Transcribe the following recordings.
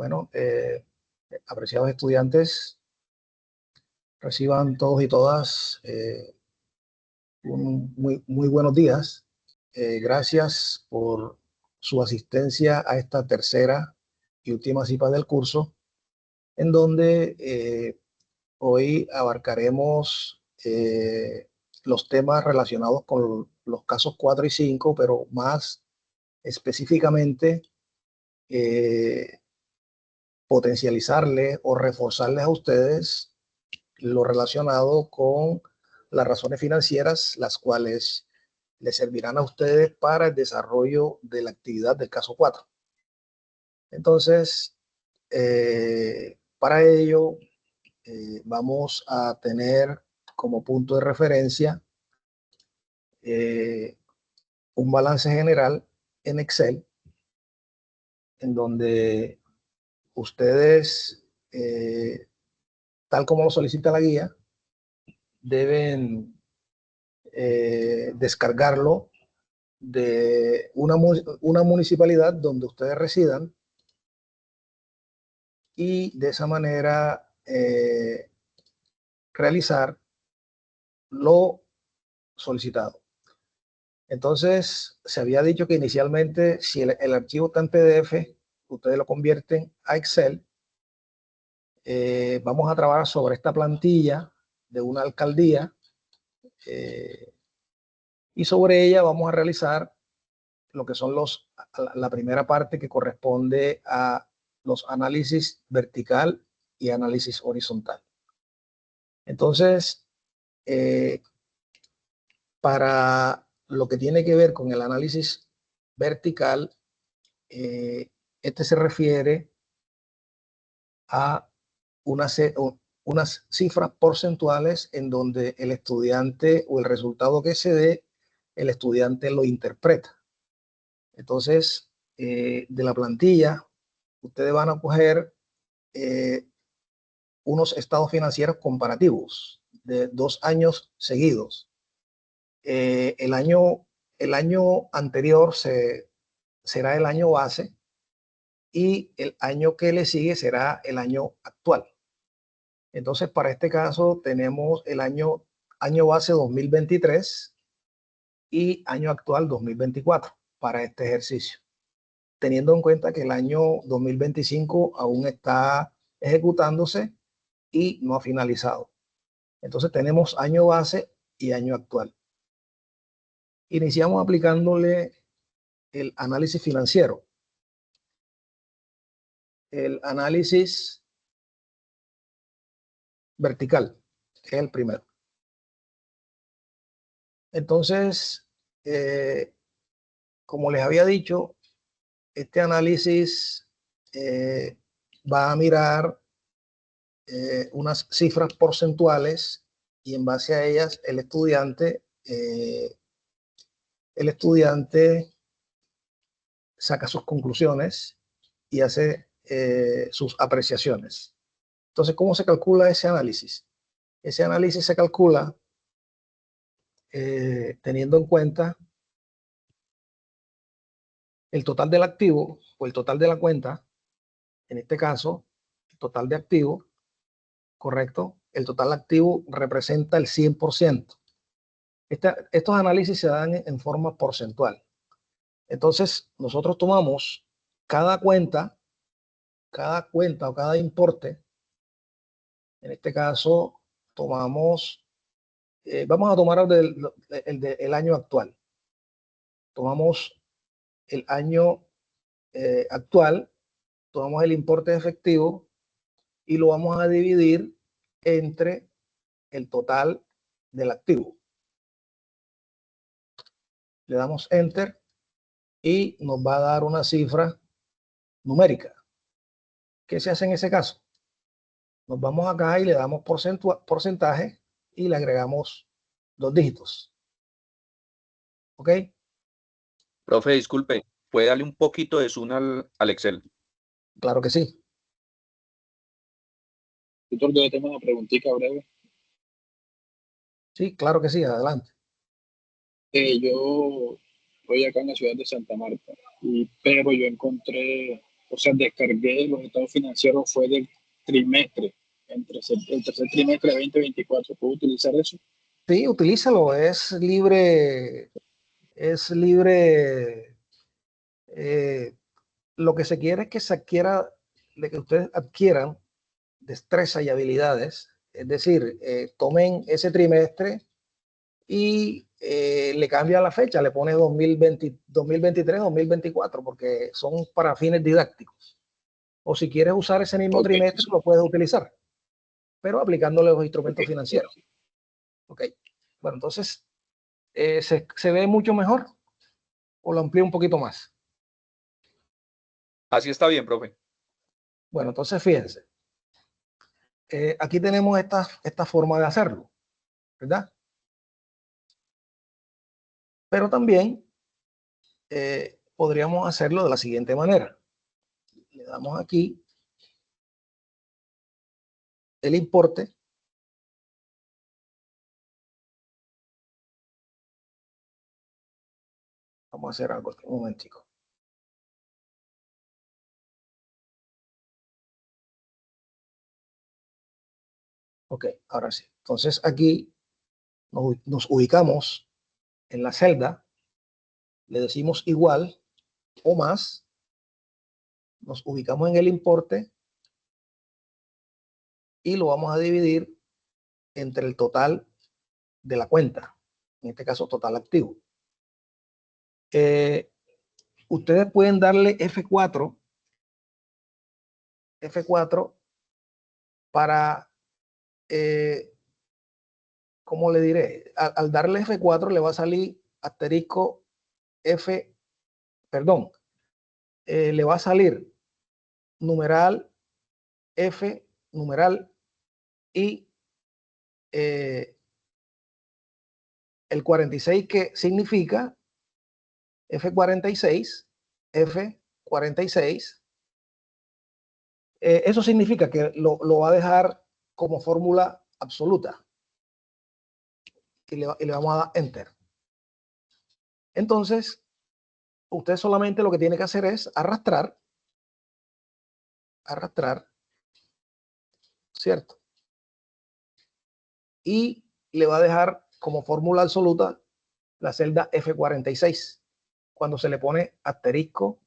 Bueno, apreciados estudiantes, reciban todos y todas muy buenos días. Gracias por su asistencia a esta tercera y última cita del curso, en donde hoy abarcaremos los temas relacionados con los casos 4 y 5, pero más específicamente potencializarles o reforzarles a ustedes lo relacionado con las razones financieras, las cuales les servirán a ustedes para el desarrollo de la actividad del caso 4. Entonces, para ello, vamos a tener como punto de referencia un balance general en Excel, en donde ustedes, tal como lo solicita la guía, deben descargarlo de una municipalidad donde ustedes residan y de esa manera realizar lo solicitado. Entonces, se había dicho que inicialmente, si el archivo está en PDF, ustedes lo convierten a Excel. Vamos a trabajar sobre esta plantilla de una alcaldía y sobre ella vamos a realizar lo que son la primera parte que corresponde a los análisis vertical y análisis horizontal. Entonces, para lo que tiene que ver con el análisis vertical, este se refiere a unas cifras porcentuales en donde el estudiante o el resultado que se dé, el estudiante lo interpreta. Entonces, de la plantilla, ustedes van a coger unos estados financieros comparativos de 2 años seguidos. El año anterior será el año base y el año que le sigue será el año actual. Entonces, para este caso tenemos el año base 2023 y año actual 2024 para este ejercicio, teniendo en cuenta que el año 2025 aún está ejecutándose y no ha finalizado. Entonces tenemos año base y año actual. Iniciamos aplicándole el análisis financiero. El análisis vertical, que es el primero. Entonces, como les había dicho, este análisis va a mirar unas cifras porcentuales y en base a ellas el estudiante saca sus conclusiones y hace sus apreciaciones. Entonces, ¿cómo se calcula ese análisis? Ese análisis se calcula teniendo en cuenta el total del activo o el total de la cuenta, en este caso, el total de activo, ¿correcto? El total activo representa el 100%. Estos análisis se dan en forma porcentual. Entonces, nosotros tomamos cada cuenta o cada importe. En este caso, tomamos, vamos a tomar el año actual. Tomamos el año actual, tomamos el importe efectivo y lo vamos a dividir entre el total del activo. Le damos Enter y nos va a dar una cifra numérica. ¿Qué se hace en ese caso? Nos vamos acá y le damos porcentaje y le agregamos 2 dígitos. ¿Ok? Profe, disculpe, ¿puede darle un poquito de zoom al Excel? Claro que sí. Tutor, yo tengo una preguntita breve. Sí, claro que sí, adelante. Yo estoy acá en la ciudad de Santa Marta, pero yo encontré O sea, descargué los estados financieros, fue del trimestre, el tercer trimestre de 2024. ¿Puedo utilizar eso? Sí, utilízalo, es libre, es libre. Lo que se quiere es que se adquiera, de que ustedes adquieran destreza y habilidades, es decir, tomen ese trimestre y le cambia la fecha, le pone 2020, 2023, 2024, porque son para fines didácticos. O si quieres usar ese mismo trimestre, lo puedes utilizar, pero aplicándole los instrumentos financieros. Ok, bueno, entonces, ¿se ve mucho mejor o lo amplío un poquito más? Así está bien, profe. Bueno, entonces fíjense, aquí tenemos esta forma de hacerlo, ¿verdad? Pero también podríamos hacerlo de la siguiente manera. Le damos aquí el importe. Vamos a hacer algo aquí, un momentico. Ok, ahora sí. Entonces aquí nos ubicamos en la celda, le decimos igual o más, nos ubicamos en el importe y lo vamos a dividir entre el total de la cuenta, en este caso total activo. Ustedes pueden darle F4 para, ¿cómo le diré? Al darle F4 le va a salir asterisco F, perdón, le va a salir numeral F, numeral y el 46 que significa F46, F46. Eso significa que lo va a dejar como fórmula absoluta y le vamos a dar enter. Entonces, usted solamente lo que tiene que hacer es arrastrar, ¿cierto? Y le va a dejar como fórmula absoluta la celda F46. Cuando se le pone asterisco,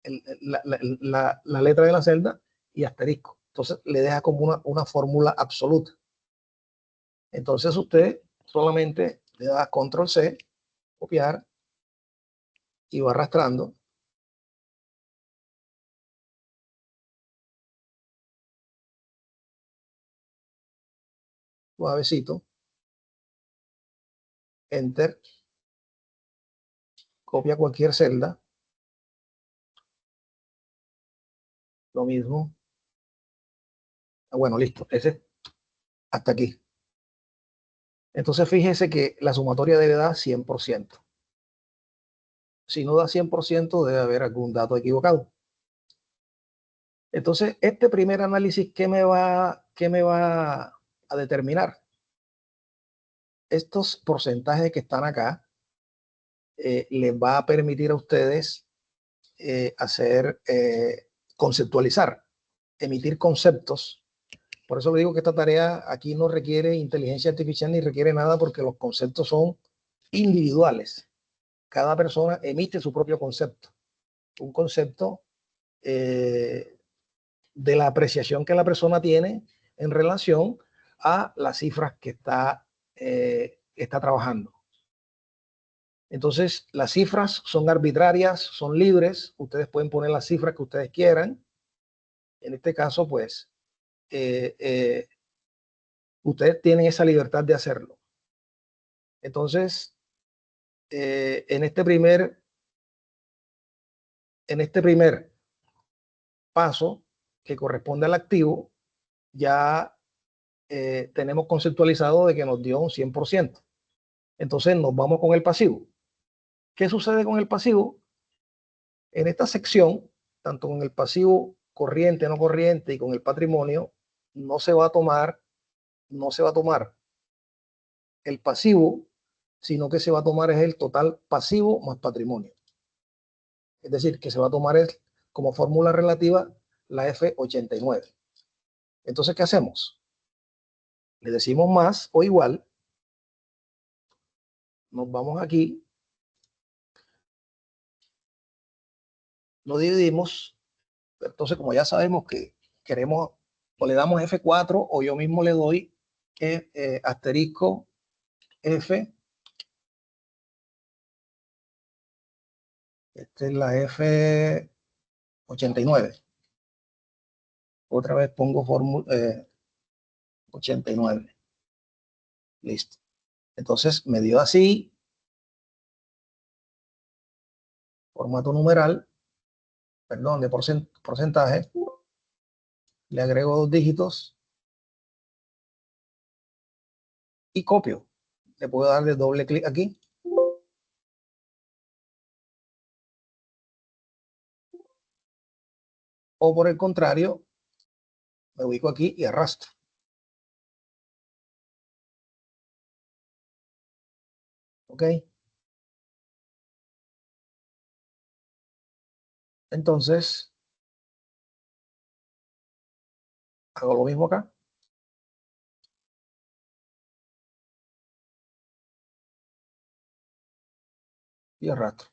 la letra de la celda y asterisco. Entonces le deja como una fórmula absoluta. Entonces usted solamente le da control C, copiar, y va arrastrando. Suavecito. Enter. Copia cualquier celda. Lo mismo. Bueno, listo. Ese hasta aquí. Entonces fíjese que la sumatoria debe dar 100%. Si no da 100%, debe haber algún dato equivocado. Entonces, este primer análisis, ¿qué me va a determinar? Estos porcentajes que están acá les va a permitir a ustedes conceptualizar, emitir conceptos. Por eso le digo que esta tarea aquí no requiere inteligencia artificial ni requiere nada, porque los conceptos son individuales. Cada persona emite su propio concepto. Un concepto de la apreciación que la persona tiene en relación a las cifras que está trabajando. Entonces, las cifras son arbitrarias, son libres. Ustedes pueden poner las cifras que ustedes quieran. En este caso, pues, ustedes tienen esa libertad de hacerlo. Entonces, en este primer paso, que corresponde al activo, ya tenemos conceptualizado de que nos dio un 100%. Entonces, nos vamos con el pasivo. ¿Qué sucede con el pasivo? En esta sección, tanto con el pasivo corriente, no corriente y con el patrimonio, no se va a tomar el pasivo, sino que se va a tomar es el total pasivo más patrimonio. Es decir, que se va a tomar como fórmula relativa la F89. Entonces, ¿qué hacemos? Le decimos más o igual. Nos vamos aquí. Lo dividimos. Entonces, como ya sabemos que queremos, o le damos F4 o yo mismo le doy asterisco F. Esta es la F89. Otra vez pongo fórmula 89. Listo. Entonces me dio así. Formato numeral. Perdón, de porcentaje. Le agrego 2 dígitos. Y copio. Le puedo dar de doble clic aquí. O por el contrario, me ubico aquí y arrastro. ¿Ok? Entonces, hago lo mismo acá. Y arrastro.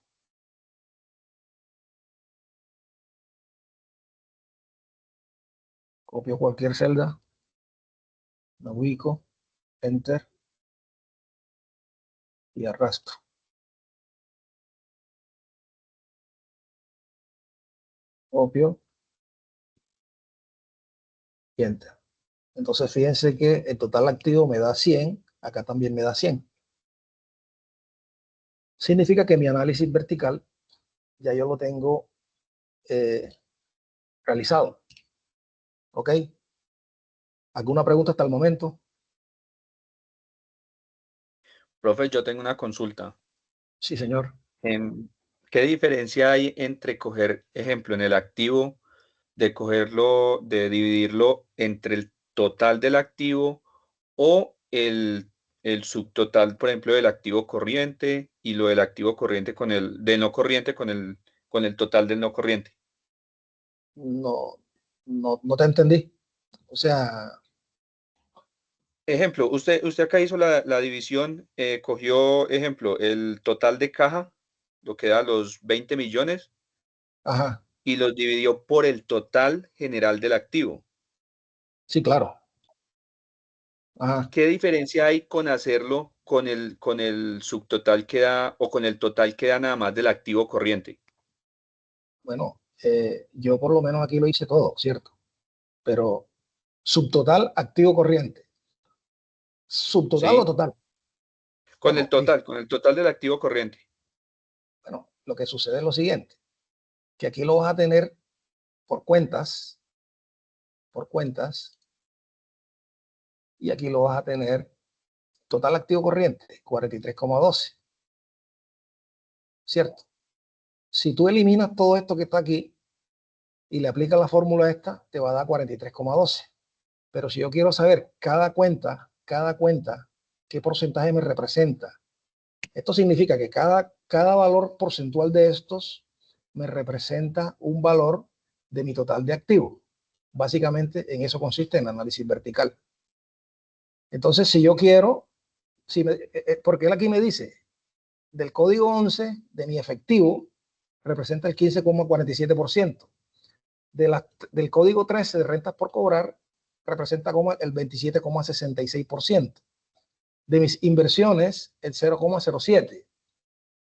Copio cualquier celda. Me ubico. Enter. Y arrastro. Copio. Y enter. Entonces, fíjense que el total activo me da 100. Acá también me da 100. Significa que mi análisis vertical ya yo lo tengo realizado. ¿Ok? ¿Alguna pregunta hasta el momento? Profe, yo tengo una consulta. Sí, señor. ¿Qué diferencia hay entre coger, ejemplo, en el activo, de cogerlo, de dividirlo entre el total del activo o el subtotal, por ejemplo, del activo corriente y lo del activo corriente con el de no corriente con el total del no corriente? No, no te entendí. O sea, Ejemplo, usted acá hizo la división, cogió, ejemplo, el total de caja, lo que da los 20 millones, ajá, y los dividió por el total general del activo. sí, claro. Ajá. ¿Qué diferencia hay con hacerlo con el subtotal que da o con el total que da nada más del activo corriente? Bueno, yo por lo menos aquí lo hice todo, ¿cierto? Pero subtotal, activo corriente. Subtotal o ¿Sí? total. Bueno, listo. Con el total del activo corriente. Bueno, lo que sucede es lo siguiente, que aquí lo vas a tener por cuentas, y aquí lo vas a tener total activo corriente, 43,12, ¿cierto? Si tú eliminas todo esto que está aquí y le aplicas la fórmula esta, te va a dar 43,12. Pero si yo quiero saber cada cuenta, qué porcentaje me representa, esto significa que cada valor porcentual de estos me representa un valor de mi total de activos. Básicamente en eso consiste el análisis vertical. Entonces, si yo quiero, porque él aquí me dice, del código 11 de mi efectivo representa el 15,47%. Del código 13 de rentas por cobrar representa como el 27,66%. De mis inversiones, el 0,07%.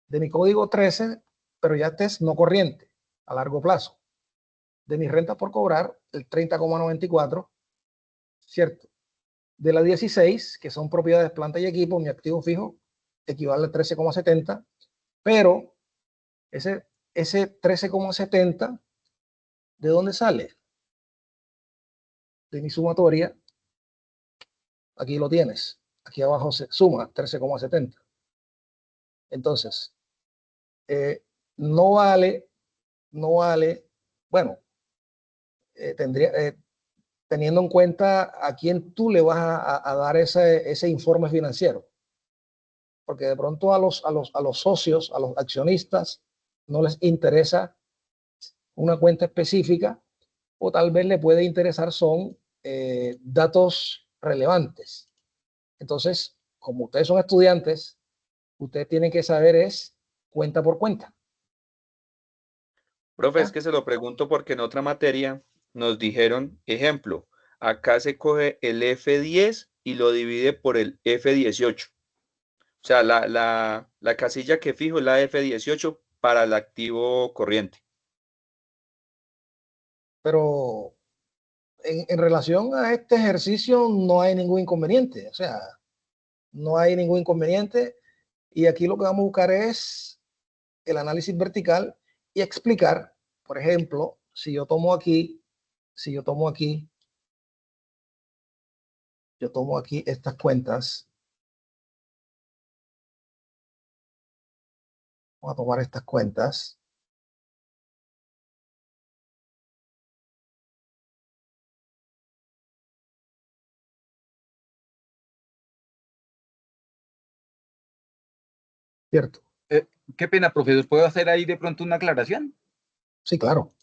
De mi código 13, pero ya este es no corriente, a largo plazo. De mis rentas por cobrar, el 30,94%, ¿cierto? De la 16, que son propiedades, planta y equipo, mi activo fijo equivale al 13,70%, pero ese 13,70%, ¿de dónde sale? De mi sumatoria. Aquí lo tienes. Aquí abajo se suma 13,70. Entonces, no vale, bueno, teniendo en cuenta a quién tú le vas a dar ese informe financiero. Porque de pronto a los socios, a los accionistas, no les interesa una cuenta específica, o tal vez le puede interesar son datos relevantes. Entonces, como ustedes son estudiantes, ustedes tienen que saber es cuenta por cuenta. Profe, ¿Ya? es que se lo pregunto porque en otra materia nos dijeron, ejemplo, acá se coge el F10 y lo divide por el F18. O sea, la casilla que fijo es la F18 para el activo corriente. Pero en relación a este ejercicio no hay ningún inconveniente. O sea, no hay ningún inconveniente. Y aquí lo que vamos a buscar es el análisis vertical y explicar, por ejemplo, si yo tomo aquí estas cuentas. Vamos a tomar estas cuentas. ¿Cierto? Qué pena, profesor, ¿puedo hacer ahí de pronto una aclaración? Sí, claro.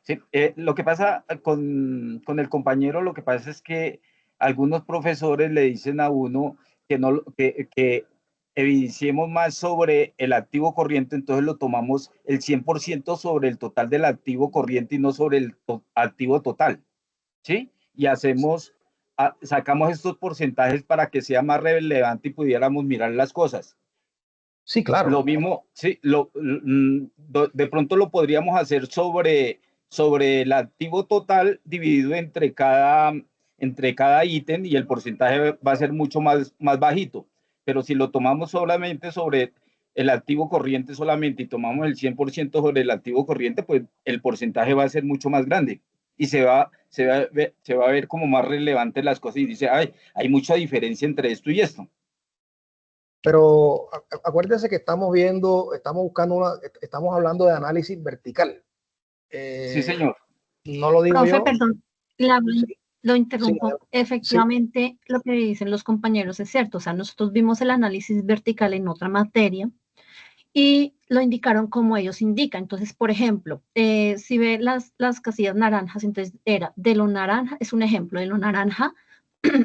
Sí, lo que pasa con el compañero, lo que pasa es que algunos profesores le dicen a uno que, no, que evidenciemos más sobre el activo corriente, entonces lo tomamos el 100% sobre el total del activo corriente y no sobre el activo total, ¿sí? Y sacamos estos porcentajes para que sea más relevante y pudiéramos mirar las cosas. Sí, claro. Lo mismo, sí, de pronto lo podríamos hacer sobre el activo total dividido entre cada ítem y el porcentaje va a ser mucho más bajito. Pero si lo tomamos solamente sobre el activo corriente solamente y tomamos el 100% sobre el activo corriente, pues el porcentaje va a ser mucho más grande y se va a ver como más relevante las cosas y dice, ay, hay mucha diferencia entre esto y esto. Pero acuérdense que estamos hablando de análisis vertical. Sí, señor. No lo digo Profe, yo. perdón, Sí, lo interrumpo. sí, Efectivamente, lo que dicen los compañeros es cierto. O sea, nosotros vimos el análisis vertical en otra materia y lo indicaron como ellos indican. Entonces, por ejemplo, si ve las casillas naranjas, entonces era de lo naranja, es un ejemplo, de lo naranja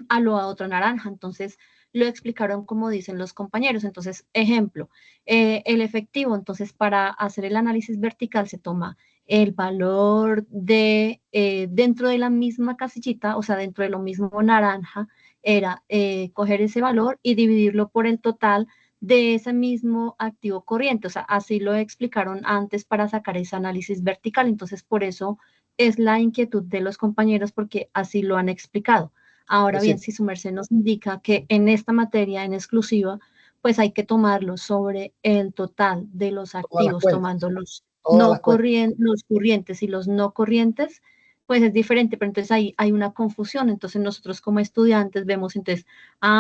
a lo a otro naranja. Entonces, lo explicaron como dicen los compañeros. Entonces, ejemplo, el efectivo, entonces, para hacer el análisis vertical se toma el valor de dentro de la misma casillita, o sea, dentro de lo mismo naranja, era coger ese valor y dividirlo por el total de ese mismo activo corriente. O sea, así lo explicaron antes para sacar ese análisis vertical. Entonces, por eso es la inquietud de los compañeros, porque así lo han explicado. Ahora bien, si su merced nos indica que en esta materia en exclusiva, pues hay que tomarlo sobre el total de los activos, tomando los corrientes y los no corrientes, pues es diferente, pero entonces ahí hay una confusión. Entonces nosotros como estudiantes vemos, entonces,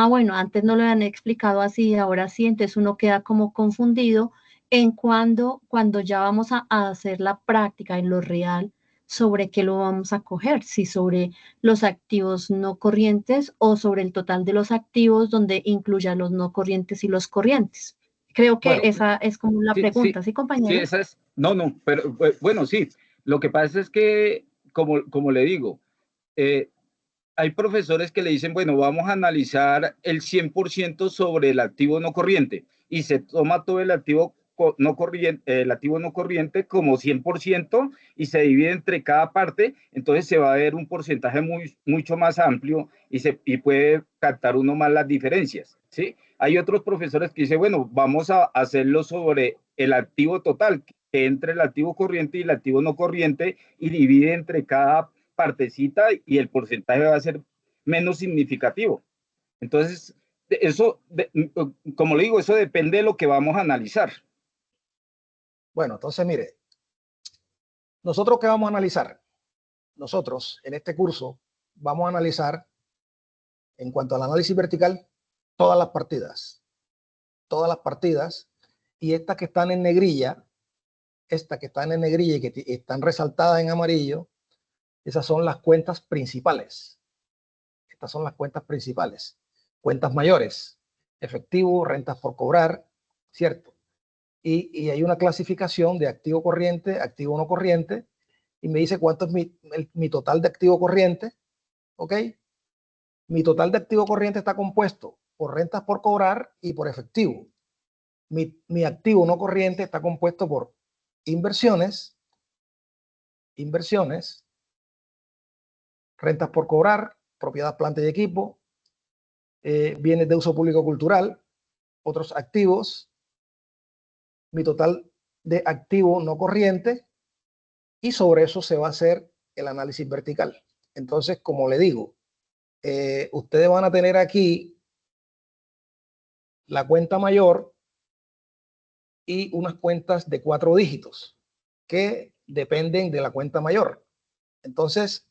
bueno, antes no lo habían explicado así, ahora sí, entonces uno queda como confundido en cuando ya vamos a hacer la práctica en lo real, sobre qué lo vamos a coger, si sobre los activos no corrientes o sobre el total de los activos donde incluya los no corrientes y los corrientes. Creo que Bueno, esa es como la pregunta, ¿sí, compañero? Sí, esa es, no, pero bueno, sí, lo que pasa es que, como le digo, hay profesores que le dicen, bueno, vamos a analizar el 100% sobre el activo no corriente y se toma todo el activo no corriente como 100% y se divide entre cada parte, entonces se va a ver un porcentaje mucho más amplio y puede captar uno más las diferencias, ¿sí? Hay otros profesores que dicen, bueno, vamos a hacerlo sobre el activo total, que entre el activo corriente y el activo no corriente y divide entre cada partecita y el porcentaje va a ser menos significativo. Entonces, como le digo, eso depende de lo que vamos a analizar. Bueno, entonces mire, ¿nosotros qué vamos a analizar? Nosotros en este curso vamos a analizar, en cuanto al análisis vertical, todas las partidas, y estas que están en negrilla, y que están resaltadas en amarillo, esas son las cuentas principales. Estas son las cuentas principales. Cuentas mayores, efectivo, rentas por cobrar, ¿cierto? Y hay una clasificación de activo corriente, activo no corriente, y me dice cuánto es mi total de activo corriente, ¿ok? Mi total de activo corriente está compuesto por rentas por cobrar y por efectivo. Mi activo no corriente está compuesto por inversiones, rentas por cobrar, propiedad, planta y equipo, bienes de uso público cultural, otros activos, mi total de activo no corriente, y sobre eso se va a hacer el análisis vertical. Entonces, como le digo, ustedes van a tener aquí la cuenta mayor y unas cuentas de 4 dígitos que dependen de la cuenta mayor. Entonces,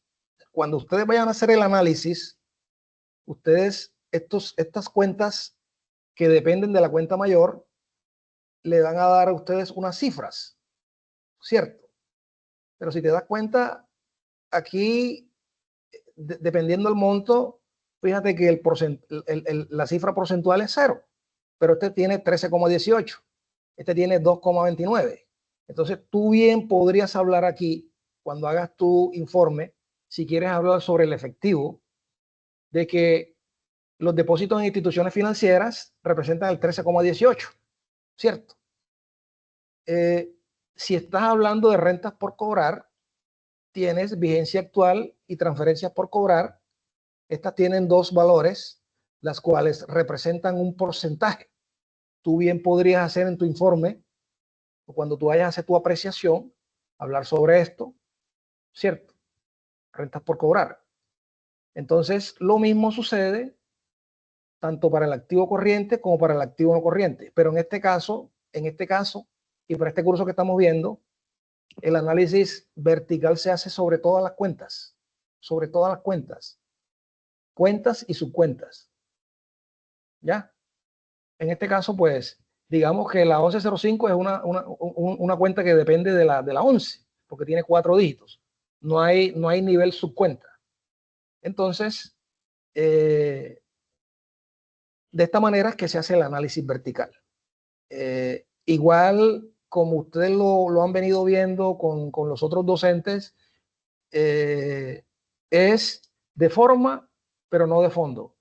cuando ustedes vayan a hacer el análisis, ustedes, estas cuentas que dependen de la cuenta mayor, le van a dar a ustedes unas cifras, ¿cierto? Pero si te das cuenta, aquí, dependiendo del monto, fíjate que la cifra porcentual es 0, pero este tiene 13,18, este tiene 2,29. Entonces, tú bien podrías hablar aquí, cuando hagas tu informe, si quieres hablar sobre el efectivo, de que los depósitos en instituciones financieras representan el 13,18, ¿cierto? Si estás hablando de rentas por cobrar, tienes vigencia actual y transferencias por cobrar. Estas tienen 2 valores, las cuales representan un porcentaje. Tú bien podrías hacer en tu informe, o cuando tú vayas a hacer tu apreciación, hablar sobre esto, ¿cierto? Rentas por cobrar. Entonces, lo mismo sucede tanto para el activo corriente como para el activo no corriente. Pero en este caso, y para este curso que estamos viendo, el análisis vertical se hace sobre todas las cuentas, cuentas y subcuentas. ¿Ya? En este caso, pues, digamos que la 1105 es una cuenta que depende de la 11, porque tiene 4 dígitos. No hay nivel subcuenta. Entonces, de esta manera es que se hace el análisis vertical. Igual, como ustedes lo han venido viendo con los otros docentes, es de forma, pero no de fondo.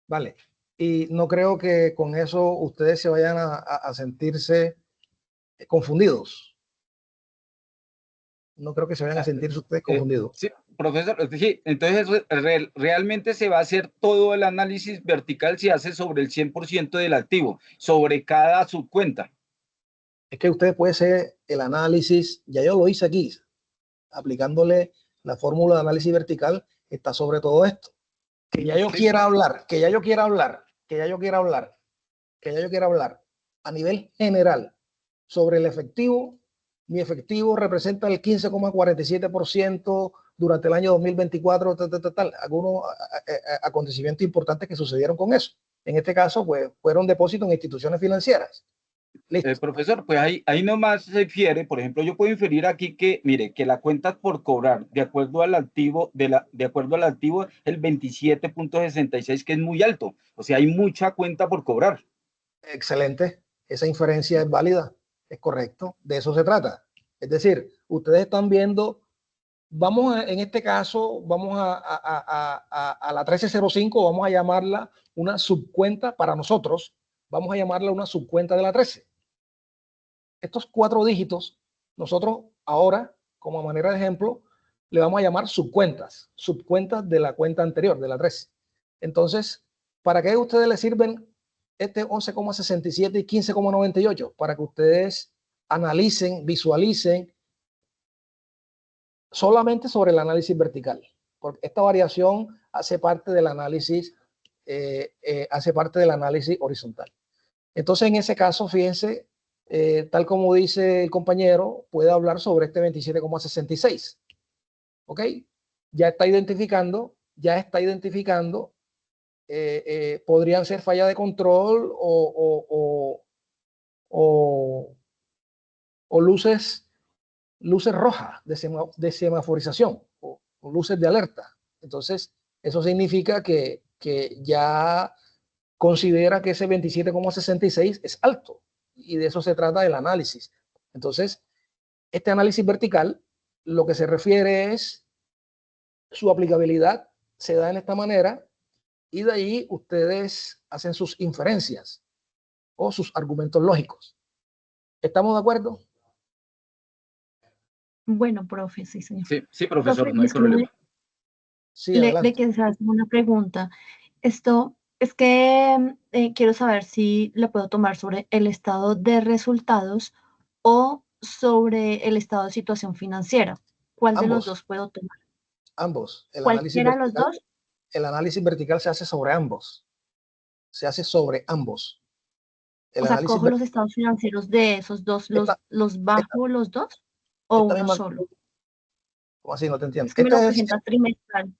Vale. Y no creo que con eso ustedes se vayan a sentirse confundidos. No creo que se vayan a sentirse ustedes confundidos. Sí, profesor, sí, entonces realmente se va a hacer todo el análisis vertical, se hace sobre el 100% del activo, sobre cada subcuenta. Es que usted puede hacer el análisis, ya yo lo hice aquí, aplicándole la fórmula de análisis vertical, está sobre todo esto. Que ya yo quiera hablar a nivel general sobre el efectivo. Mi efectivo representa el 15,47% durante el año 2024, algunos acontecimientos importantes que sucedieron con eso. En este caso, pues, fueron depósitos en instituciones financieras. Profesor, pues ahí nomás se infiere, por ejemplo, yo puedo inferir aquí que, mire, que la cuenta por cobrar, de acuerdo al activo, el 27,66, que es muy alto. O sea, hay mucha cuenta por cobrar. Excelente. Esa inferencia es válida. Es correcto. De eso se trata. Es decir, ustedes están viendo, en este caso, vamos a la 1305, vamos a llamarla una subcuenta para nosotros. Vamos a llamarla una subcuenta de la 13. Estos 4 dígitos, nosotros ahora, como manera de ejemplo, le vamos a llamar subcuentas de la cuenta anterior, de la 13. Entonces, ¿para qué a ustedes les sirven este 11,67 y 15,98? Para que ustedes analicen, visualicen solamente sobre el análisis vertical, porque esta variación hace parte del análisis, horizontal. Entonces, en ese caso, fíjense, tal como dice el compañero, puede hablar sobre este 27,66. ¿Ok? Ya está identificando, podrían ser falla de control o luces rojas de semaforización o luces de alerta. Entonces, eso significa que ya considera que ese 27,66 es alto, y de eso se trata el análisis. Entonces, este análisis vertical lo que se refiere es su aplicabilidad se da en esta manera y de ahí ustedes hacen sus inferencias o sus argumentos lógicos. ¿Estamos de acuerdo? Bueno, profe, sí, señor. Sí, profesor, Profe, no hay problema. Sí, le adelante. que se hace una pregunta. Esto es que quiero saber si le puedo tomar sobre el estado de resultados o sobre el estado de situación financiera. ¿Cuál de los Ambos, dos puedo tomar? ambos. ¿Cualquiera de los dos? El análisis vertical se hace sobre ambos. Se hace sobre ambos. El O sea, análisis cojo los estados financieros de esos dos, esta, los bajo los dos o esta uno misma, solo. ¿cómo así? No te entiendo. Es que me lo Esta es, presenta trimestral.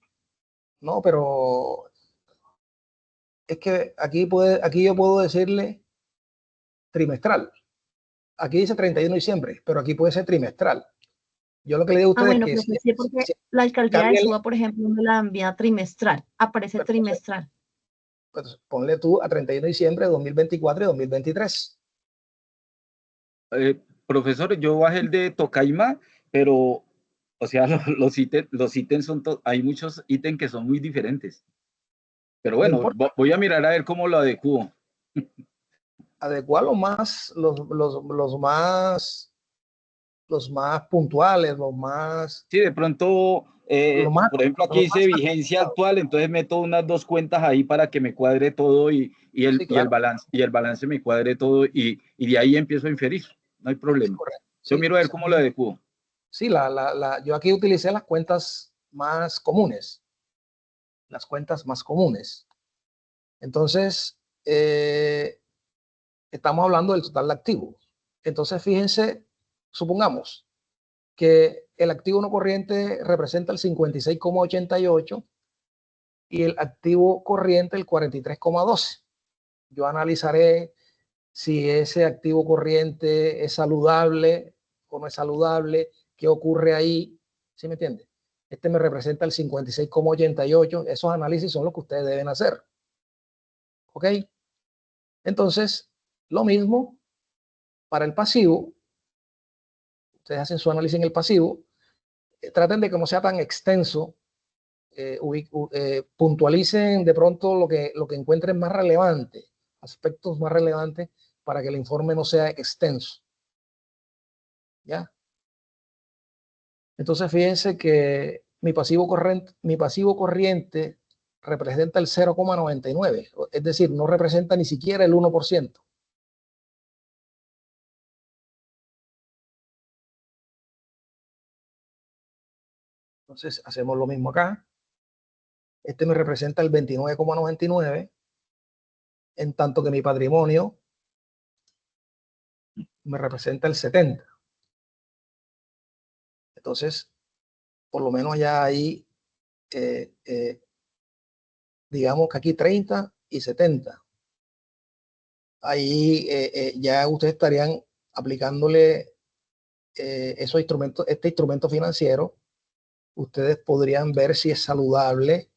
no, pero es que aquí yo puedo decirle trimestral. Aquí dice 31 de diciembre, pero aquí puede ser trimestral. Yo lo que le digo a Ah, ustedes es bueno, que profe, sí, porque si la alcaldía de cámbiale, Suba, por ejemplo, me la envía trimestral. Aparece pero entonces, trimestral. pues, ponle tú a 31 de diciembre de 2024 y 2023. Profesor, yo bajé el de Tocaima, pero, o sea, los ítems son, hay muchos ítems que son muy diferentes. Pero No bueno, importa, voy a mirar a ver cómo lo adecuo. adecuar los más puntuales, Sí, de pronto, lo por ejemplo, aquí lo dice más vigencia actualizado. actual, entonces meto unas dos cuentas ahí para que me cuadre todo Sí, claro, y el balance me cuadre todo y de ahí empiezo a inferir. No hay sí, problema. correcto. Yo Sí, miro a ver cómo lo adecuo. sí, yo aquí utilicé las cuentas más comunes, las cuentas más comunes. Entonces, estamos hablando del total de activos. Entonces, fíjense, supongamos que el activo no corriente representa el 56,88 y el activo corriente el 43,12. Yo analizaré si ese activo corriente es saludable o no es saludable, qué ocurre ahí, ¿sí me entiende? Este me representa el 56,88. Esos análisis son los que ustedes deben hacer. ¿Ok? Entonces, lo mismo para el pasivo. Ustedes hacen su análisis en el pasivo. Traten de que no sea tan extenso. Puntualicen de pronto lo que encuentren más relevante, aspectos más relevantes para que el informe no sea extenso. ¿Ya? Entonces, fíjense que mi pasivo corriente representa el 0,99, es decir, no representa ni siquiera el 1%. Entonces, hacemos lo mismo acá. Este me representa el 29,99, en tanto que mi patrimonio me representa el 70. Entonces, por lo menos ya ahí, digamos que aquí 30 y 70. Ahí ya ustedes estarían aplicándole esos instrumentos, este instrumento financiero. Ustedes podrían ver si es saludable,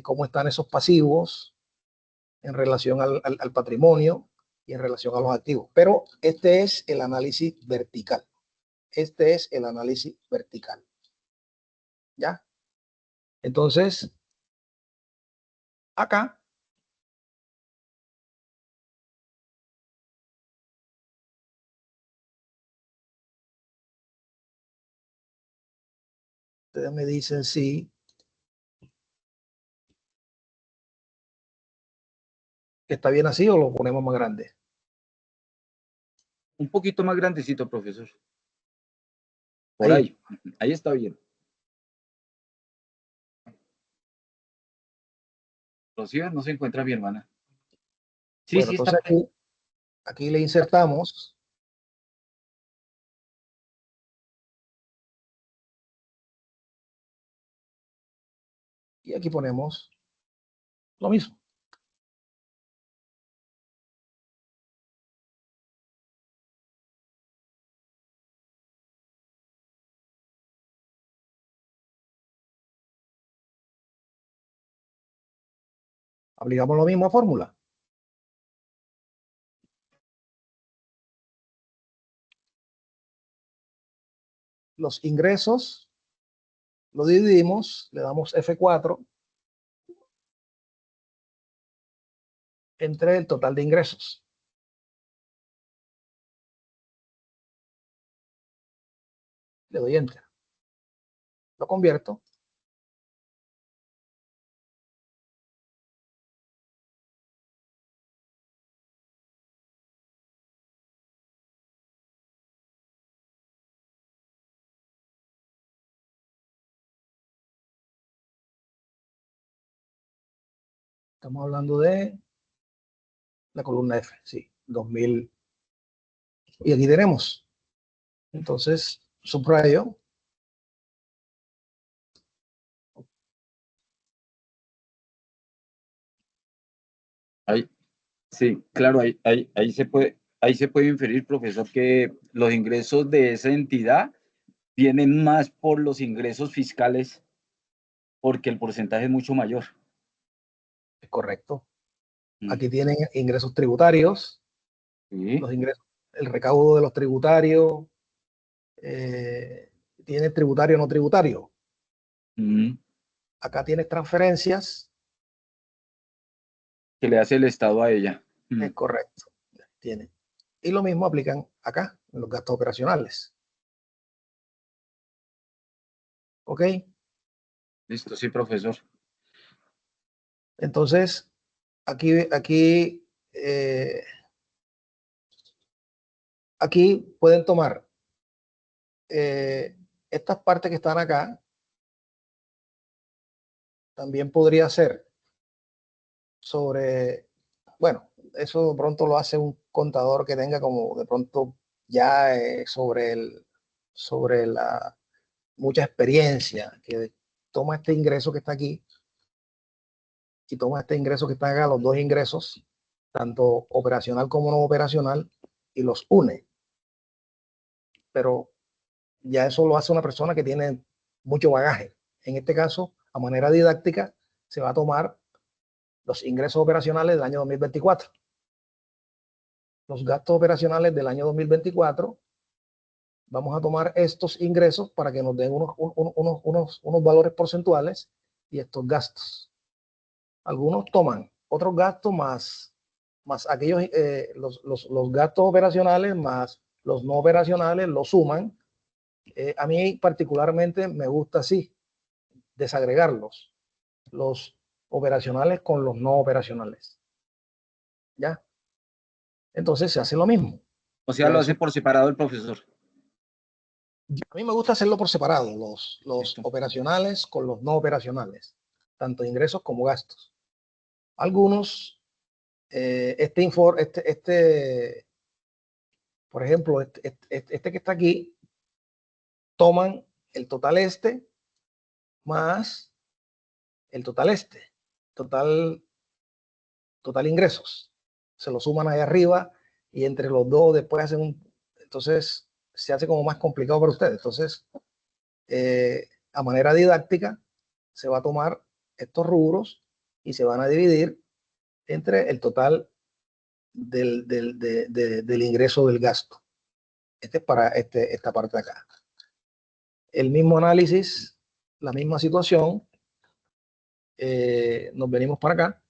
cómo están esos pasivos en relación al patrimonio y en relación a los activos. Pero este es el análisis vertical. Este es el análisis vertical. ¿Ya? Entonces, acá ustedes me dicen si está bien así o lo ponemos más grande. Un poquito más grandecito, profesor. Por Ahí. ahí está bien. Rocío, no se encuentra mi hermana. Sí, Bueno, sí, está entonces por ahí. aquí le insertamos. Y aquí ponemos lo mismo. Aplicamos la misma fórmula. los ingresos, lo dividimos, le damos F4 entre el total de ingresos. Le doy Enter. Lo convierto. Estamos hablando de la columna F, sí, 2000. Y aquí tenemos. Entonces, subrayo. Ahí, sí, claro, ahí se puede inferir, profesor, que los ingresos de esa entidad vienen más por los ingresos fiscales porque el porcentaje es mucho mayor. Es correcto. Aquí tienen ingresos tributarios, Sí. los ingresos, el recaudo de los tributarios, tiene tributario no tributario. Acá tienes transferencias. Que le hace el Estado a ella. Es correcto. Tiene. Y lo mismo aplican acá, en los gastos operacionales. ¿Ok? Listo, sí, profesor. Entonces, aquí pueden tomar estas partes que están acá. También podría ser sobre, bueno, eso de pronto lo hace un contador que tenga como de pronto ya sobre la mucha experiencia, que toma este ingreso que está aquí y toma este ingreso que está acá, los dos ingresos, tanto operacional como no operacional, y los une. Pero ya eso lo hace una persona que tiene mucho bagaje. En este caso, a manera didáctica, se va a tomar los ingresos operacionales del año 2024. Los gastos operacionales del año 2024, vamos a tomar estos ingresos para que nos den unos valores porcentuales y estos gastos. Algunos toman otros gastos más aquellos, los gastos operacionales más los no operacionales, los suman. A mí particularmente me gusta así, desagregarlos, los operacionales con los no operacionales. ¿Ya? Entonces se hace lo mismo. O sea, lo hace por separado el profesor. A mí me gusta hacerlo por separado, los operacionales con los no operacionales, tanto ingresos como gastos. Algunos, por ejemplo, este que está aquí, toman el total más el total total ingresos. Se lo suman ahí arriba y entre los dos después hacen entonces se hace como más complicado para ustedes. Entonces, a manera didáctica, se va a tomar estos rubros y se van a dividir entre el total del ingreso del gasto. Este es para esta parte de acá. El mismo análisis, la misma situación. Nos venimos para acá.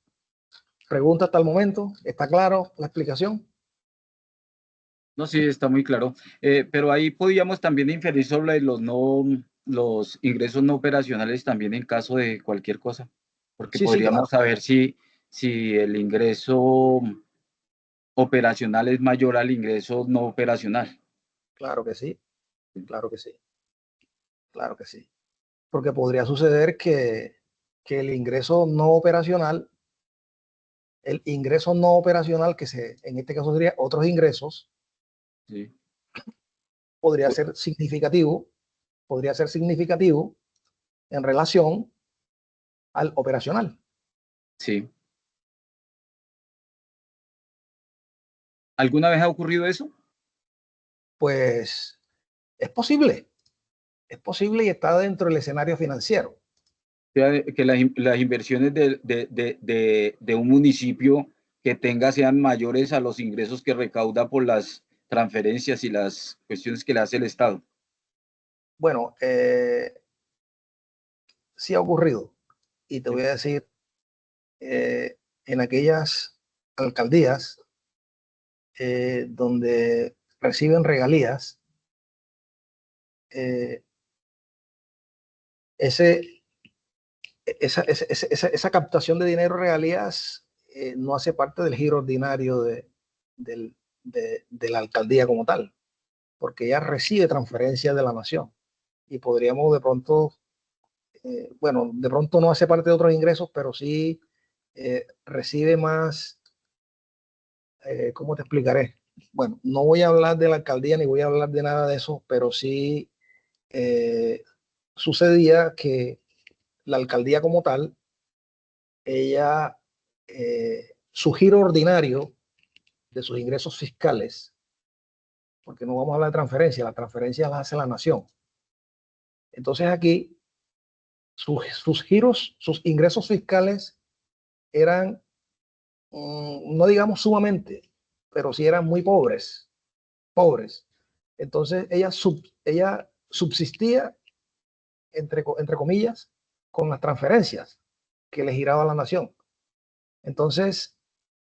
Pregunta hasta el momento. ¿Está claro la explicación? No, sí, está muy claro. Pero ahí podríamos también inferir sobre los ingresos no operacionales también en caso de cualquier cosa. Porque Sí, podríamos claro. saber si el ingreso operacional es mayor al ingreso no operacional. Claro que sí. Claro que sí. Claro que sí. Porque podría suceder que el ingreso no operacional, que en este caso sería otros ingresos, Sí. podría ser significativo en relación al operacional. Sí. ¿Alguna vez ha ocurrido eso? Pues es posible y está dentro del escenario financiero. O sea, que las inversiones de un municipio que tenga sean mayores a los ingresos que recauda por las transferencias y las cuestiones que le hace el Estado. Bueno, sí ha ocurrido. Y te voy a decir, en aquellas alcaldías donde reciben regalías, eh, ese, esa captación de dinero regalías no hace parte del giro ordinario de la alcaldía como tal, porque ella recibe transferencias de la nación y podríamos de pronto, bueno, de pronto no hace parte de otros ingresos, pero sí recibe más, ¿cómo te explicaré? Bueno, no voy a hablar de la alcaldía ni voy a hablar de nada de eso, pero sí eh, sucedía que la alcaldía como tal, ella, su giro ordinario de sus ingresos fiscales, porque no vamos a hablar de transferencia, las transferencias las hace la nación. Entonces aquí sus giros, sus ingresos fiscales eran, no digamos sumamente, pero sí eran muy pobres, pobres. Entonces ella subsistía, entre comillas, con las transferencias que le giraba a la nación. Entonces,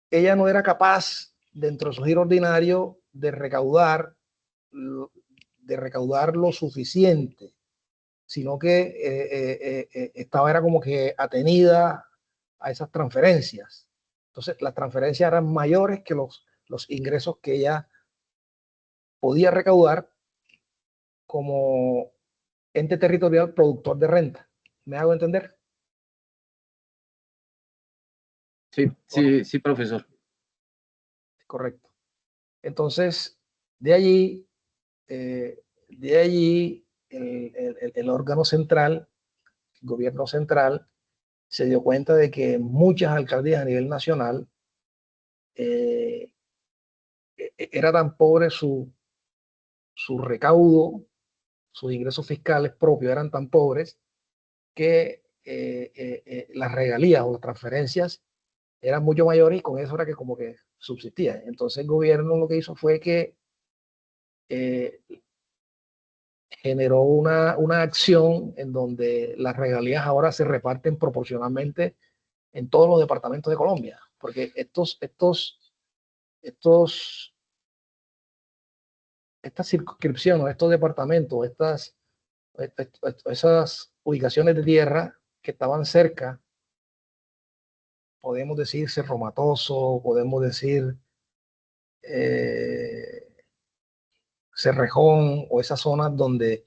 ella no era capaz, dentro de su giro ordinario, de recaudar lo suficiente, sino que era como que atenida a esas transferencias. Entonces, las transferencias eran mayores que los ingresos que ella podía recaudar como ente territorial productor de renta. ¿Me hago entender? Sí, sí, sí, profesor. Correcto. Entonces, de allí, de allí el órgano central, el gobierno central, se dio cuenta de que muchas alcaldías a nivel nacional era tan pobre su recaudo, sus ingresos fiscales propios eran tan pobres que las regalías o las transferencias eran mucho mayores y con eso era que como que subsistía. Entonces el gobierno lo que hizo fue que eh, generó una acción en donde las regalías ahora se reparten proporcionalmente en todos los departamentos de Colombia, porque estas circunscripciones, estos departamentos, esas ubicaciones de tierra que estaban cerca, podemos decir Cerro Matoso, podemos decir eh, Cerrejón, o esas zonas donde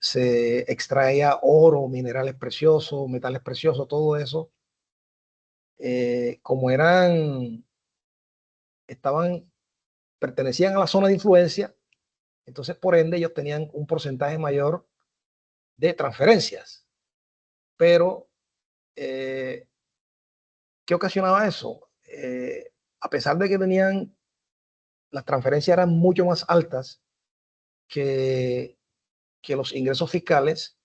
se extraía oro, minerales preciosos, metales preciosos, todo eso, como pertenecían a la zona de influencia, entonces por ende ellos tenían un porcentaje mayor de transferencias. Pero, ¿qué ocasionaba eso? A pesar de que las transferencias eran mucho más altas que los ingresos fiscales,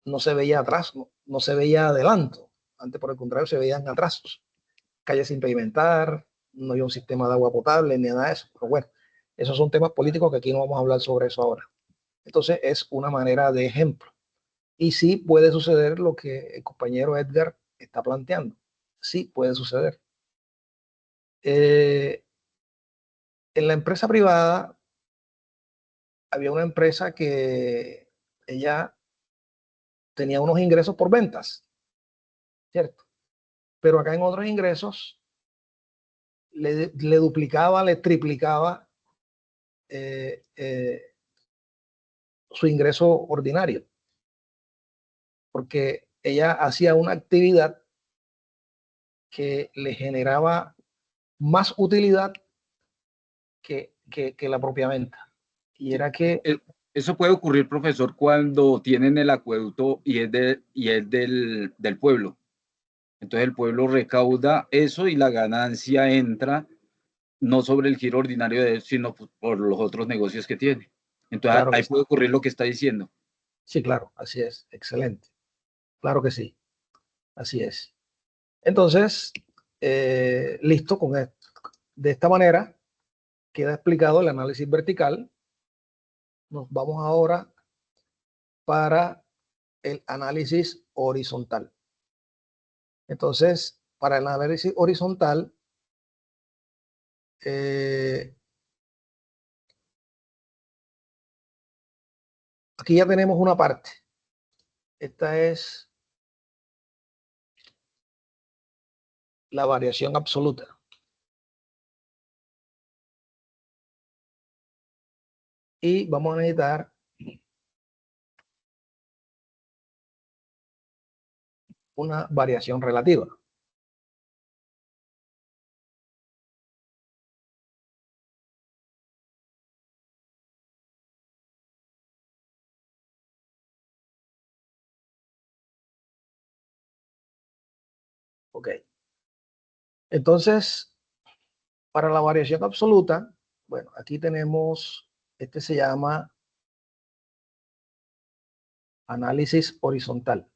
no se veía atrás, no se veía adelanto. Antes, por el contrario, se veían atrasos. Calles sin pavimentar, no había un sistema de agua potable, ni nada de eso. Pero bueno, esos son temas políticos que aquí no vamos a hablar sobre eso ahora. Entonces, es una manera de ejemplo. Y sí puede suceder lo que el compañero Edgar está planteando. Sí puede suceder. En la empresa privada había una empresa que ella tenía unos ingresos por ventas, ¿cierto? Pero acá en otros ingresos le duplicaba, le triplicaba eh, eh, su ingreso ordinario, porque ella hacía una actividad que le generaba más utilidad que la propia venta. Y era que... Eso puede ocurrir, profesor, cuando tienen el acueducto y es del pueblo. Entonces el pueblo recauda eso y la ganancia entra no sobre el giro ordinario de él, sino por los otros negocios que tiene. Entonces claro ahí que puede ocurrir lo que está diciendo. sí, claro, así es, excelente. Claro que sí, así es. Entonces, listo, de esta manera queda explicado el análisis vertical. Nos vamos ahora para el análisis horizontal. Entonces, para el análisis horizontal, aquí ya tenemos una parte. Esta es la variación absoluta. Y vamos a necesitar una variación relativa. Ok. Entonces, para la variación absoluta, bueno, aquí tenemos, este se llama análisis horizontal.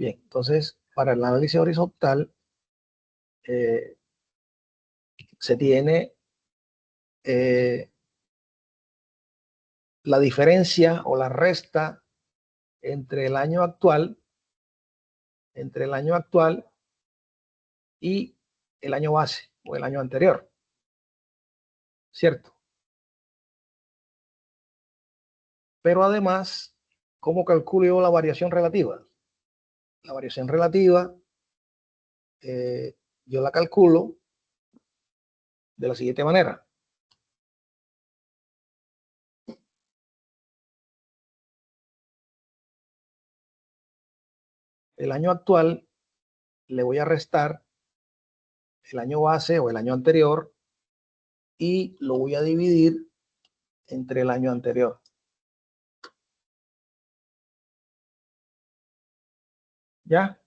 Bien, entonces, para el análisis horizontal, se tiene la diferencia o la resta entre el año actual y el año base o el año anterior, ¿cierto? Pero además, ¿cómo calculo yo la variación relativa? La variación relativa, yo la calculo de la siguiente manera. El año actual le voy a restar el año base o el año anterior y lo voy a dividir entre el año anterior. ¿Ya?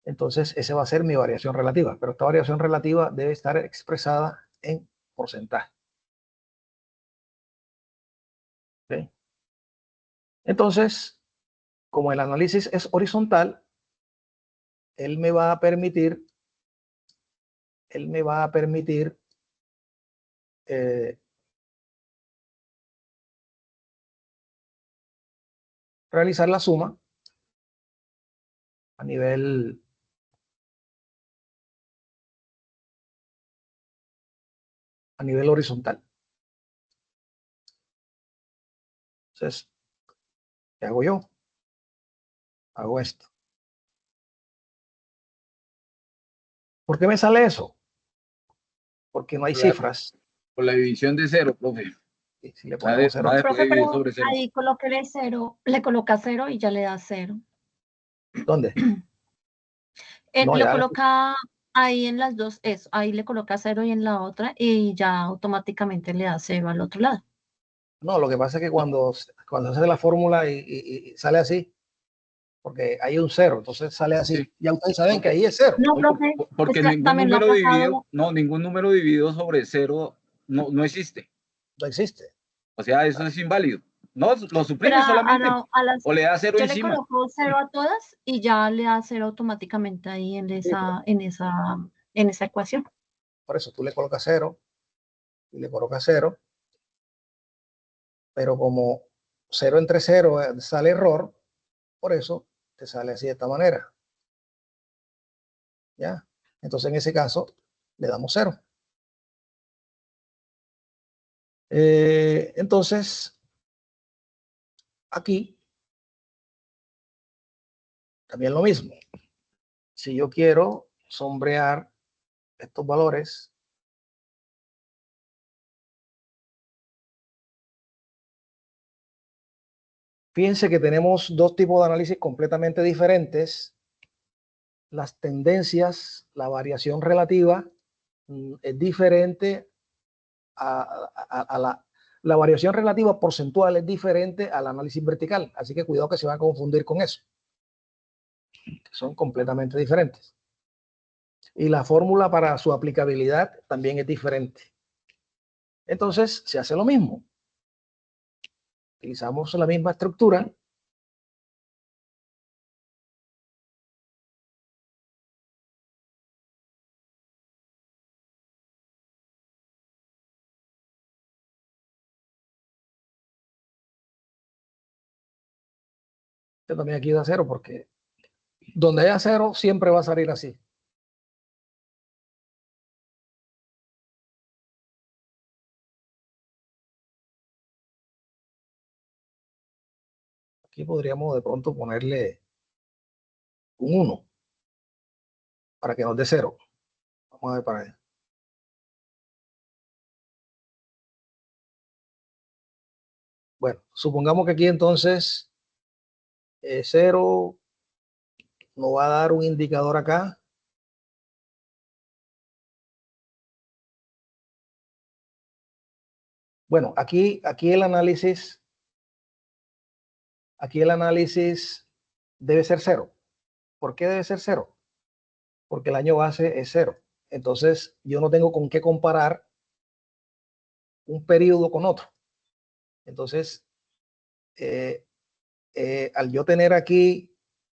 Entonces, esa va a ser mi variación relativa, pero esta variación relativa debe estar expresada en porcentaje. ¿Okay? Entonces, como el análisis es horizontal, él me va a permitir realizar la suma a nivel horizontal. Entonces, ¿qué hago yo? Hago esto. ¿Por qué me sale eso? Porque no hay cifras. Por la división de cero, profe. Y si le ponemos cero, profe, pero ahí colóquele cero, le coloca cero y ya le da cero. ¿dónde? No, lo coloca ahí en las dos, eso, ahí le coloca cero y en la otra y ya automáticamente le da cero al otro lado. No, lo que pasa es que cuando se hace la fórmula y sale así, porque hay un cero, entonces sale así. Sí. Ya ustedes saben que ahí es cero. No, profe, porque ningún número dividido sobre cero no existe. No existe. O sea, eso es inválido. No, lo suprime solamente. O le da cero encima. Yo le coloco cero a todas y ya le da cero automáticamente ahí en esa ecuación. Por eso tú le colocas cero y le colocas cero, pero como 0 entre 0 sale error, por eso te sale así de esta manera. ¿Ya? Entonces en ese caso le damos 0. Entonces, aquí también lo mismo. Si yo quiero sombrear estos valores, fíjense que tenemos dos tipos de análisis completamente diferentes. Las tendencias, la variación relativa es diferente a la variación relativa porcentual es diferente al análisis vertical. Así que cuidado que se va a confundir con eso. que son completamente diferentes. Y la fórmula para su aplicabilidad también es diferente. Entonces, se hace lo mismo. Utilizamos la misma estructura. Yo también aquí da 0 porque donde haya 0 siempre va a salir así. Aquí podríamos de pronto ponerle un 1 para que nos dé 0. Vamos a ver para allá. Bueno, supongamos que aquí entonces 0 nos va a dar un indicador acá. Bueno, aquí el análisis debe ser 0. ¿Por qué debe ser 0? Porque el año base es 0. Entonces, yo no tengo con qué comparar un periodo con otro. Entonces, al yo tener aquí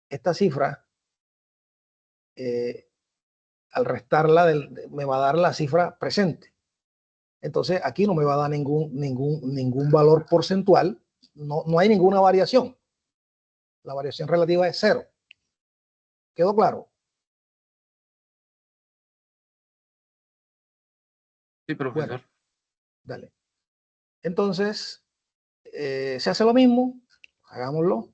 esta cifra, al restarla, me va a dar la cifra presente. Entonces, aquí no me va a dar ningún valor porcentual. No hay ninguna variación. La variación relativa es 0. ¿Quedó claro? Sí, profesor. Bueno, dale. Entonces, se hace lo mismo. Hagámoslo.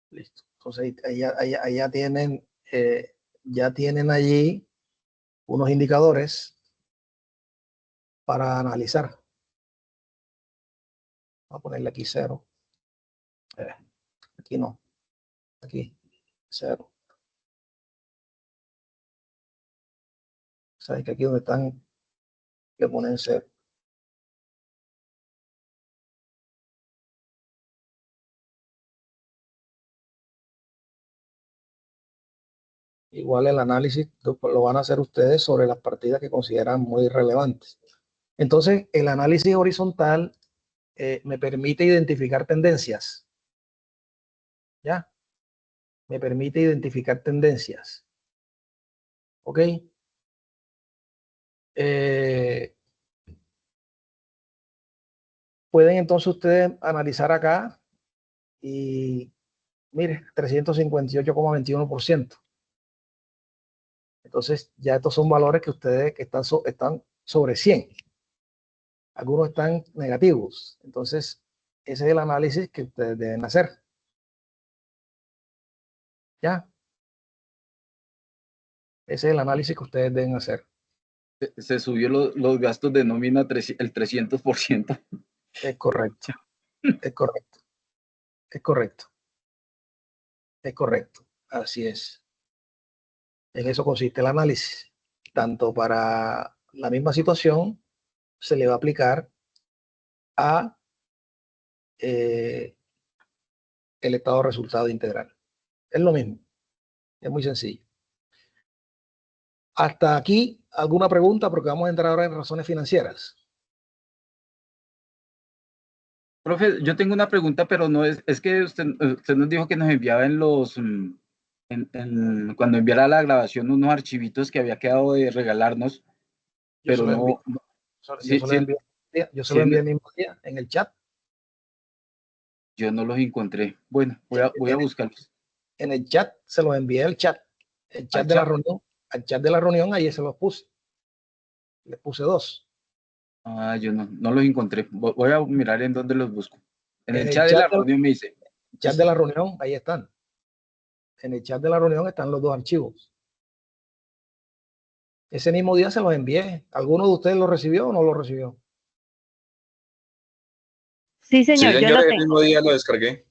Listo. Entonces, ya tienen allí unos indicadores para analizar. Voy a ponerle aquí 0. Aquí no. Aquí 0. Saben que aquí donde están, que ponen 0. Igual el análisis lo van a hacer ustedes sobre las partidas que consideran muy relevantes. Entonces, el análisis horizontal me permite identificar tendencias. ¿Ya? Me permite identificar tendencias. ¿Ok? Pueden entonces ustedes analizar acá y, mire, 358,21%. Entonces, ya estos son valores que ustedes están sobre 100. Algunos están negativos. Entonces, ese es el análisis que ustedes deben hacer. ¿Ya? Ese es el análisis que ustedes deben hacer. Se subió los gastos de nómina el 300%. Es correcto. Es correcto. Es correcto. Es correcto. Así es. En eso consiste el análisis. Tanto para la misma situación se le va a aplicar a el estado de resultado integral. Es lo mismo. Es muy sencillo. Hasta aquí, ¿alguna pregunta? Porque vamos a entrar ahora en razones financieras. Profe, yo tengo una pregunta, pero no es que usted nos dijo que nos enviaba en los, cuando enviara la grabación unos archivitos que había quedado de regalarnos, pero no. Yo se lo envié el mismo día en el chat. Yo no los encontré. Bueno, voy a buscarlos. En el chat se los envié al chat. El chat de la reunión. Al chat de la reunión, ahí se los puse. Le puse 2. Yo no los encontré. Voy a mirar en dónde los busco. En el En el chat de la reunión me dice. chat de la reunión, ahí están. En el chat de la reunión están los dos archivos. Ese mismo día se los envié. ¿Alguno de ustedes lo recibió o no lo recibió? Sí, Sí, señor, yo señor, lo el tengo. mismo día lo descargué.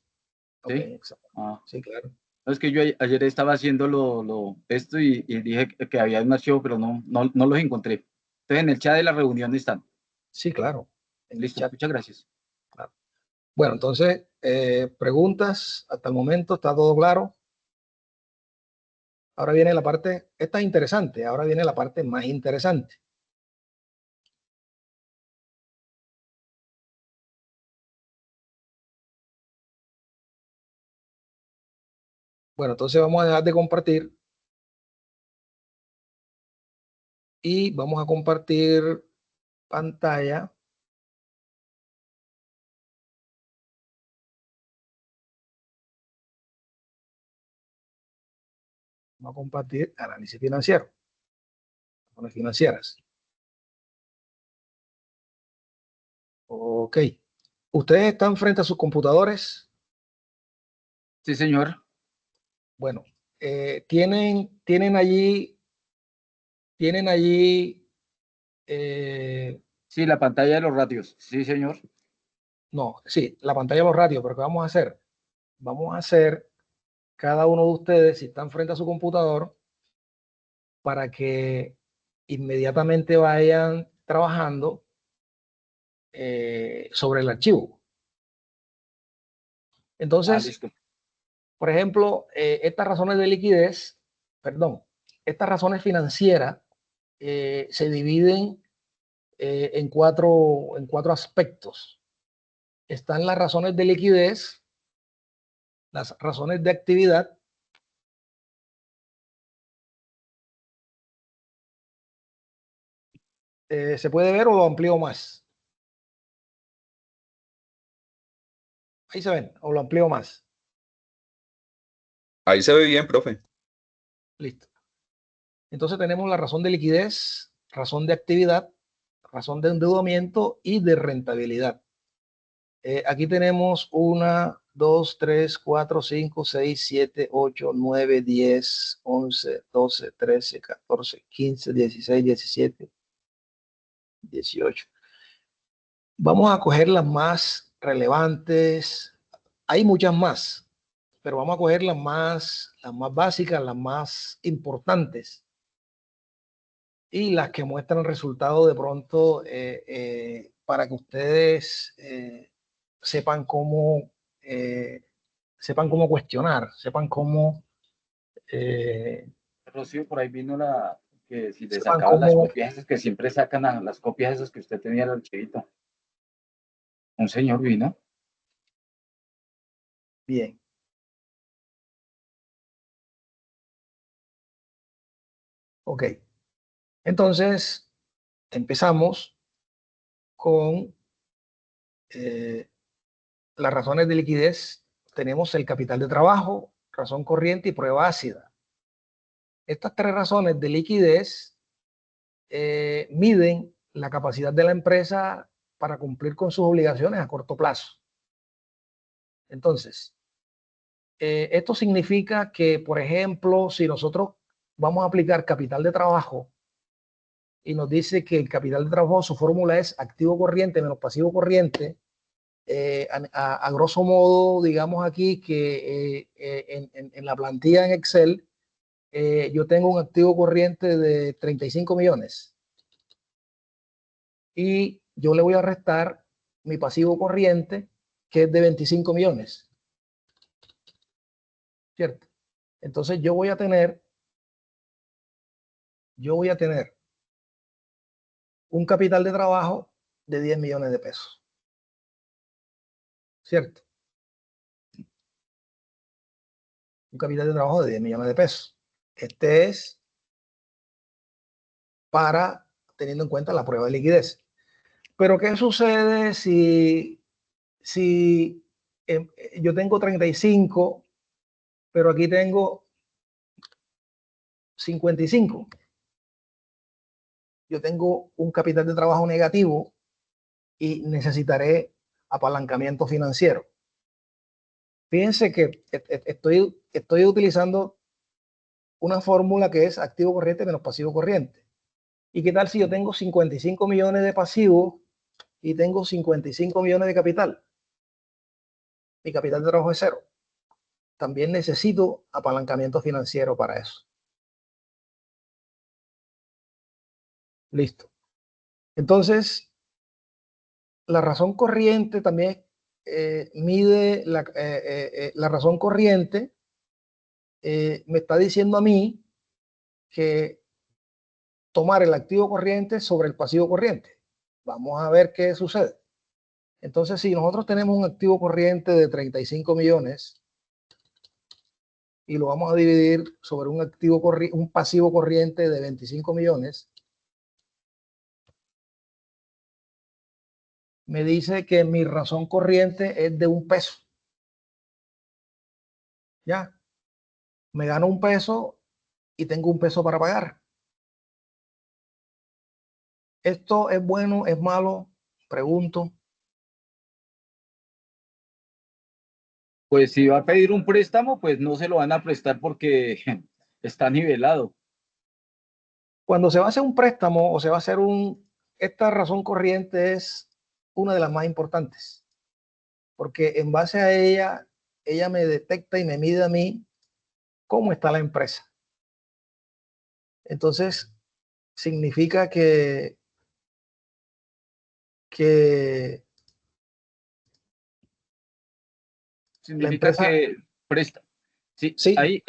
Ok, ¿Sí? exacto. Sí, claro. No, es que yo ayer estaba haciendo esto y dije que había un archivo, pero no los encontré. Entonces en el chat de la reunión están. Sí, claro. En el Listo, chat. muchas gracias. Claro. Bueno, entonces, preguntas. Hasta el momento está todo claro. Ahora viene la parte, esta es interesante. Ahora viene la parte más interesante. Bueno, entonces vamos a dejar de compartir y vamos a compartir pantalla. Vamos a compartir análisis financiero, financieras. Ok. ¿Ustedes están frente a sus computadores? Sí, señor. Bueno, tienen allí, Sí, la pantalla de los ratios. Sí, señor. no, sí, la pantalla de los ratios, pero ¿qué vamos a hacer? Vamos a hacer cada uno de ustedes, si están frente a su computador, para que inmediatamente vayan trabajando sobre el archivo. Entonces, Listo. por ejemplo, estas razones de liquidez, perdón, estas razones financieras se dividen en cuatro aspectos. Están las razones de liquidez, las razones de actividad, ¿se puede ver o lo amplío más? Ahí se ven, o lo amplío más. Ahí se ve bien, profe. Listo. Entonces tenemos la razón de liquidez, razón de actividad, razón de endeudamiento y de rentabilidad. Aquí tenemos 1, 2, 3, 4, 5, 6, 7, 8, 9, 10, 11, 12, 13, 14, 15, 16, 17, 18. Vamos a coger las más relevantes. Hay muchas más, pero vamos a coger las más básicas, las más importantes y las que muestran resultados de pronto para que ustedes sepan cómo cuestionar, sepan cómo Rocío, por ahí vino que si le sepan sacaban las cómo copias esas que siempre sacan las copias esas que usted tenía el archivito. Un señor vino. bien. Ok. Entonces, empezamos con las razones de liquidez. Tenemos el capital de trabajo, razón corriente y prueba ácida. Estas tres razones de liquidez miden la capacidad de la empresa para cumplir con sus obligaciones a corto plazo. Entonces, esto significa que, por ejemplo, si nosotros vamos a aplicar capital de trabajo y nos dice que el capital de trabajo, su fórmula es activo corriente menos pasivo corriente, a grosso modo, digamos aquí que en la plantilla en Excel, yo tengo un activo corriente de 35 millones y yo le voy a restar mi pasivo corriente, que es de 25 millones, ¿cierto? Entonces yo voy a tener un capital de trabajo de 10 millones de pesos, ¿cierto? Un capital de trabajo de 10 millones de pesos. Este es para teniendo en cuenta la prueba de liquidez. Pero ¿qué sucede si yo tengo 35, pero aquí tengo 55? Yo tengo un capital de trabajo negativo y necesitaré apalancamiento financiero. Fíjense que estoy utilizando una fórmula que es activo corriente menos pasivo corriente. ¿Y qué tal si yo tengo 55 millones de pasivo y tengo 55 millones de capital? Mi capital de trabajo es cero. También necesito apalancamiento financiero para eso. Listo. Entonces, la razón corriente también mide la razón corriente. Me está diciendo a mí que tomar el activo corriente sobre el pasivo corriente. Vamos a ver qué sucede. Entonces, si nosotros tenemos un activo corriente de 35 millones y lo vamos a dividir sobre un pasivo corriente de 25 millones, me dice que mi razón corriente es de $1. Ya, me gano $1 y tengo $1 para pagar. ¿Esto es bueno, es malo? Pregunto. Pues si va a pedir un préstamo, pues no se lo van a prestar porque está nivelado. Cuando se va a hacer un préstamo o se va a hacer esta razón corriente es una de las más importantes, porque en base a ella me detecta y me mide a mí cómo está la empresa. Entonces, significa que Significa empresa, que presta. Sí, sí, ahí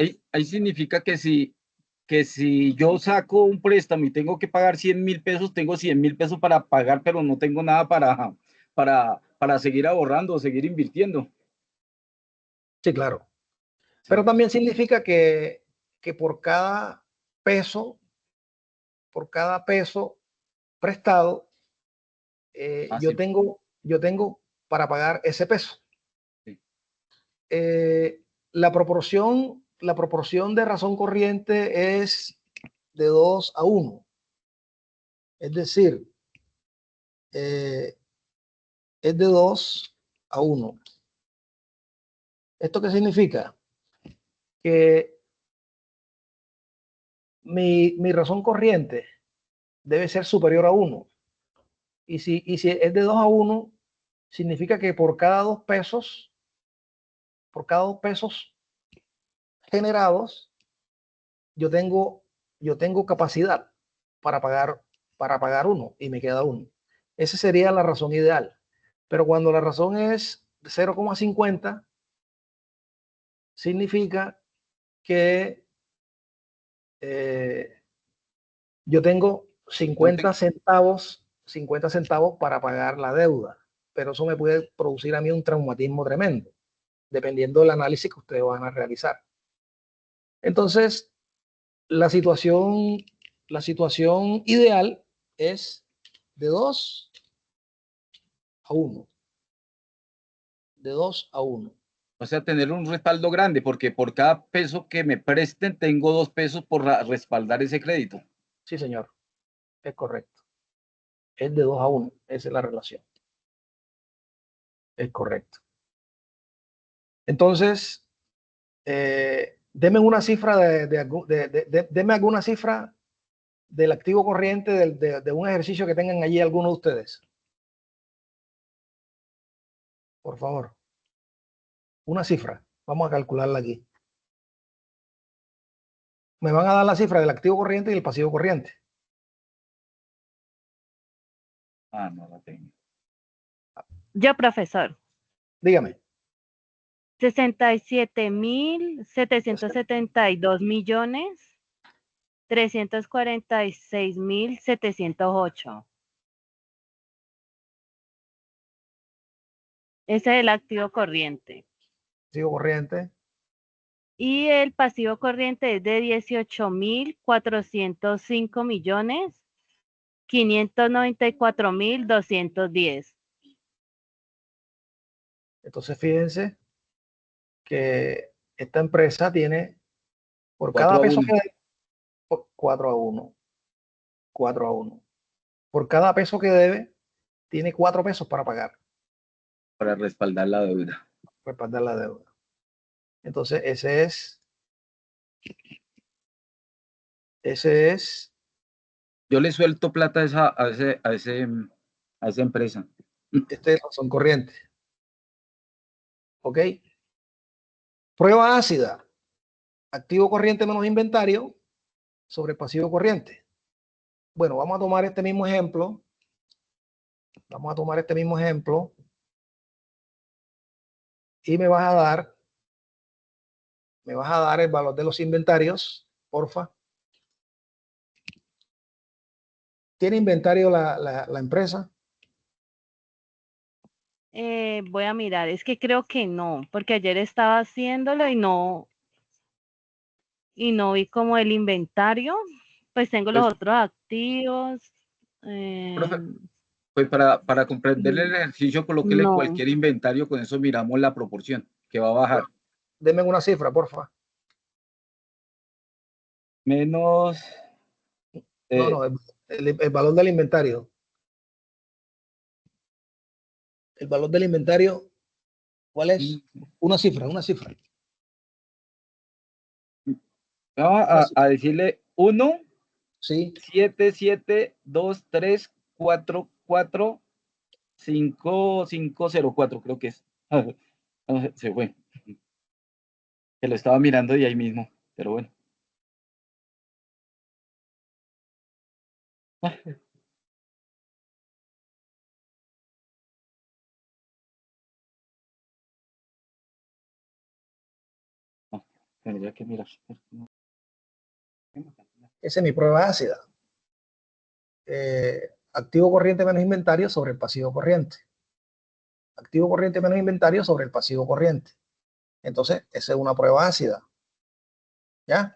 significa que si yo saco un préstamo y tengo que pagar 100.000 pesos, tengo 100.000 pesos para pagar, pero no tengo nada para seguir ahorrando o seguir invirtiendo. sí, claro. Sí. Pero también significa que por cada peso prestado, yo Sí. tengo para pagar ese peso. Sí. La proporción de razón corriente es de 2 a 1. Es decir, es de 2 a 1. ¿Esto qué significa? Que mi razón corriente debe ser superior a 1. Y si es de 2 a 1, significa que por cada 2 pesos generados, yo tengo capacidad para pagar 1 y me queda 1. Esa sería la razón ideal. Pero cuando la razón es 0,50, significa que yo tengo 50 centavos para pagar la deuda. Pero eso me puede producir a mí un traumatismo tremendo, dependiendo del análisis que ustedes van a realizar. Entonces, la situación ideal es de 2 a 1. De 2 a 1. O sea, tener un respaldo grande, porque por cada peso que me presten, tengo 2 pesos por respaldar ese crédito. Sí, señor. Es correcto. Es de 2 a 1. Esa es la relación. Es correcto. Entonces, deme una cifra deme alguna cifra del activo corriente de un ejercicio que tengan allí alguno de ustedes. Por favor. Una cifra. Vamos a calcularla aquí. Me van a dar la cifra del activo corriente y el pasivo corriente. No la tengo. Yo, profesor. Dígame. 67.772 millones 346.708. Ese es el activo corriente. Activo corriente. Y el pasivo corriente es de 18.405 millones 594.210. Entonces, fíjense que esta empresa tiene por 4 cada a peso 1. que debe, 4 a 1. 4 a 1. Por cada peso que debe, tiene 4 pesos para pagar, Para respaldar la deuda. respaldar la deuda. Entonces, ese es, Yo le suelto plata a esa empresa. este es razón corriente. ¿Ok? Prueba ácida. Activo corriente menos inventario sobre pasivo corriente. Bueno, vamos a tomar este mismo ejemplo. Vamos a tomar este mismo ejemplo. Y me vas a dar el valor de los inventarios, porfa. ¿Tiene inventario la empresa? Voy a mirar, es que creo que no, porque ayer estaba haciéndolo y no vi como el inventario. Pues tengo los otros activos. Profe, pues para comprender el ejercicio, colóquele No. cualquier inventario, con eso miramos la proporción que va a bajar. Deme una cifra, porfa. Menos. No, el valor del inventario. El valor del inventario, ¿cuál es? Una cifra. Vamos a decirle 1, Sí. 7, 7, 2, 3, 4, 4, 5, 5, 0, 4, creo que es. Se fue. Que lo estaba mirando y ahí mismo, pero bueno. Tendría que mirar. Esa es mi prueba ácida. Activo corriente menos inventario sobre el pasivo corriente. Activo corriente menos inventario sobre el pasivo corriente. Entonces, esa es una prueba ácida. ¿Ya?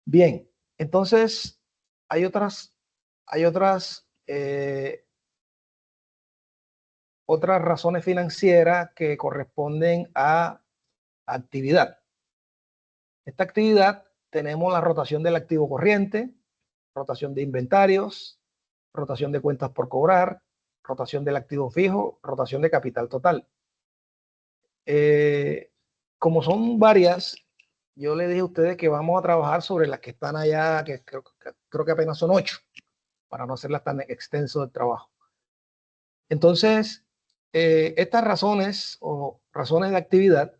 Bien. Entonces, hay otras razones financieras que corresponden a actividad. Esta actividad tenemos la rotación del activo corriente, rotación de inventarios, rotación de cuentas por cobrar, rotación del activo fijo, rotación de capital total. Como son varias, yo le dije a ustedes que vamos a trabajar sobre las que están allá, que creo que apenas son 8, para no hacerlas tan extenso el trabajo. Entonces, estas razones o razones de actividad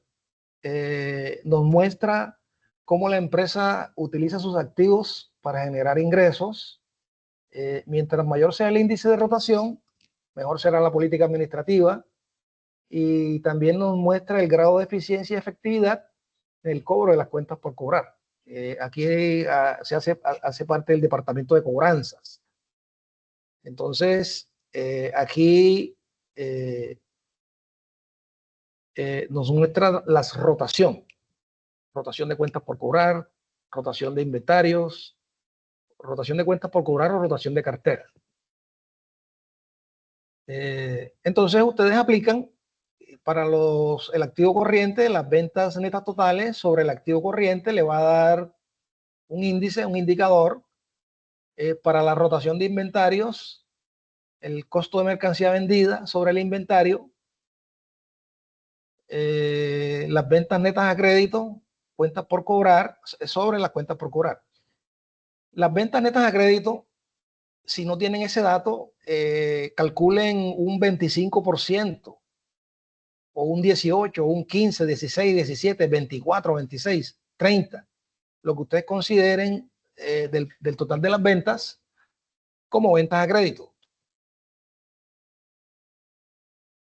nos muestra cómo la empresa utiliza sus activos para generar ingresos. Mientras mayor sea el índice de rotación, mejor será la política administrativa, y también nos muestra el grado de eficiencia y efectividad del cobro de las cuentas por cobrar. Aquí se hace parte del departamento de cobranzas. Entonces, aquí nos muestra la rotación de cuentas por cobrar, rotación de inventarios, rotación de cuentas por cobrar o rotación de cartera. Entonces ustedes aplican para el activo corriente, las ventas netas totales sobre el activo corriente le va a dar un índice, un indicador. Para la rotación de inventarios, el costo de mercancía vendida sobre el inventario, las ventas netas a crédito, cuentas por cobrar, sobre las cuentas por cobrar. Las ventas netas a crédito, si no tienen ese dato, calculen un 25%, o un 18, o un 15, 16, 17, 24, 26, 30, lo que ustedes consideren del total de las ventas como ventas a crédito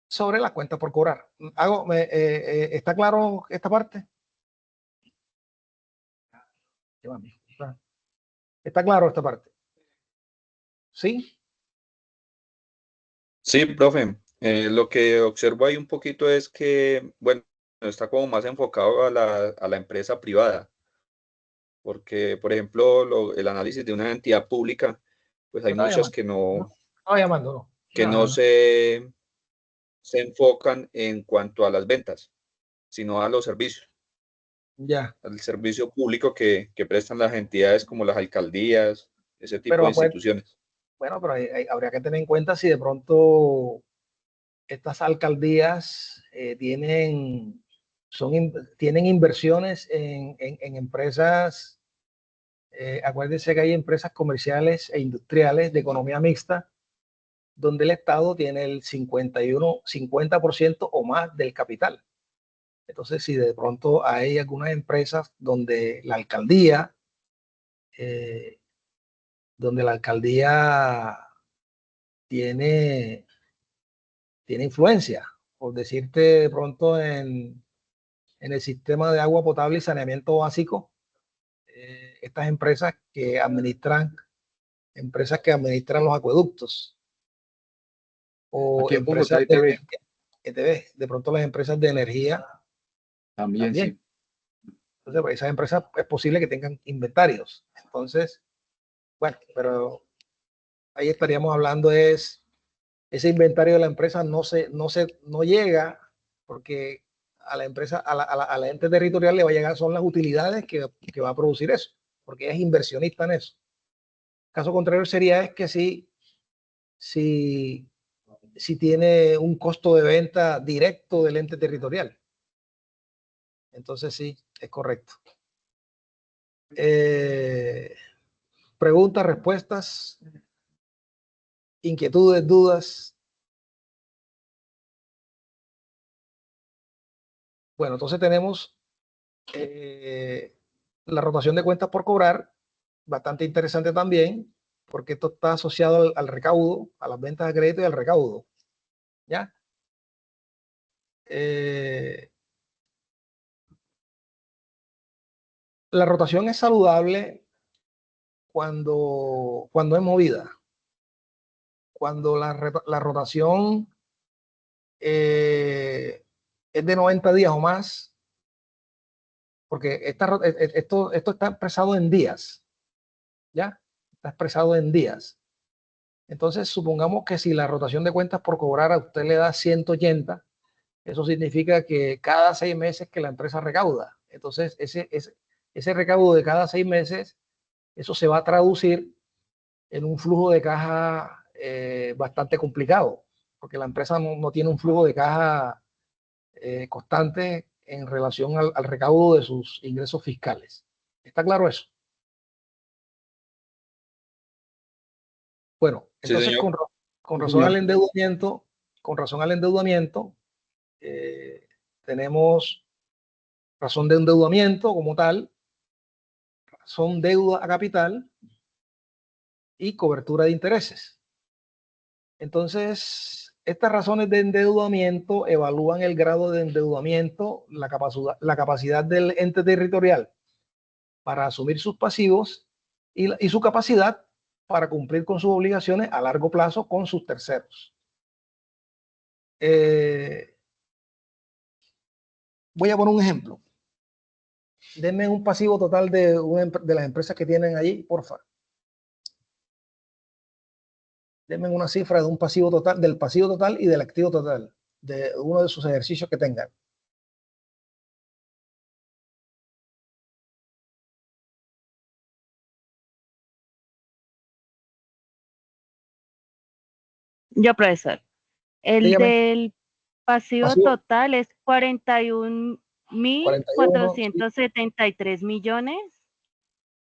sobre las cuentas por cobrar. ¿Está claro esta parte? ¿Está claro esta parte? ¿Sí? Sí, profe. Lo que observo ahí un poquito es que, bueno, está como más enfocado a la empresa privada, porque, por ejemplo, el análisis de una entidad pública, pues hay muchas que no se enfocan en cuanto a las ventas, sino a los servicios. Ya. Al servicio público que prestan las entidades como las alcaldías, ese tipo de instituciones. Bueno, pero habría que tener en cuenta si de pronto estas alcaldías tienen inversiones en empresas. Acuérdense que hay empresas comerciales e industriales de economía mixta donde el Estado tiene el 50% o más del capital. Entonces, si de pronto hay algunas empresas eh, donde la alcaldía tiene influencia, por decirte de pronto en el sistema de agua potable y saneamiento básico, estas empresas que administran los acueductos o Aquí en Bogotá, empresas de ETV, de pronto las empresas de energía también, también. sí. Entonces, pues, esas empresas es posible que tengan inventarios. Entonces, bueno, pero ahí estaríamos hablando ese inventario de la empresa no llega porque a la empresa, a la ente territorial le va a llegar son las utilidades que va a producir eso, porque ella es inversionista en eso. Caso contrario sería es que si tiene un costo de venta directo del ente territorial. Entonces sí, es correcto. Preguntas, respuestas, inquietudes, dudas. Bueno, entonces tenemos la rotación de cuentas por cobrar, bastante interesante también, porque esto está asociado al recaudo, a las ventas de crédito y al recaudo. ¿Ya? La rotación es saludable cuando es movida. Cuando la rotación es de 90 días o más, porque esto está expresado en días, ¿ya? Está expresado en días. Entonces, supongamos que si la rotación de cuentas por cobrar a usted le da 180, eso significa que cada 6 meses que la empresa recauda. Entonces, ese recaudo de cada 6 meses, eso se va a traducir en un flujo de caja bastante complicado, porque la empresa no tiene un flujo de caja constante en relación al recaudo de sus ingresos fiscales. ¿Está claro eso? Bueno, Sí, entonces señor. con Sí, razón señor. al endeudamiento, tenemos razón de endeudamiento como tal, son deuda a capital y cobertura de intereses. Entonces, estas razones de endeudamiento evalúan el grado de endeudamiento, la capacidad del ente territorial para asumir sus pasivos y su capacidad para cumplir con sus obligaciones a largo plazo con sus terceros. Voy a poner un ejemplo. Denme un pasivo total de las empresas que tienen allí, por favor. Denme una cifra de un pasivo total, del pasivo total y del activo total de uno de sus ejercicios que tengan. Yo, profesor, el Dígame. del pasivo Pasivo total es 41, sí, 41.473 millones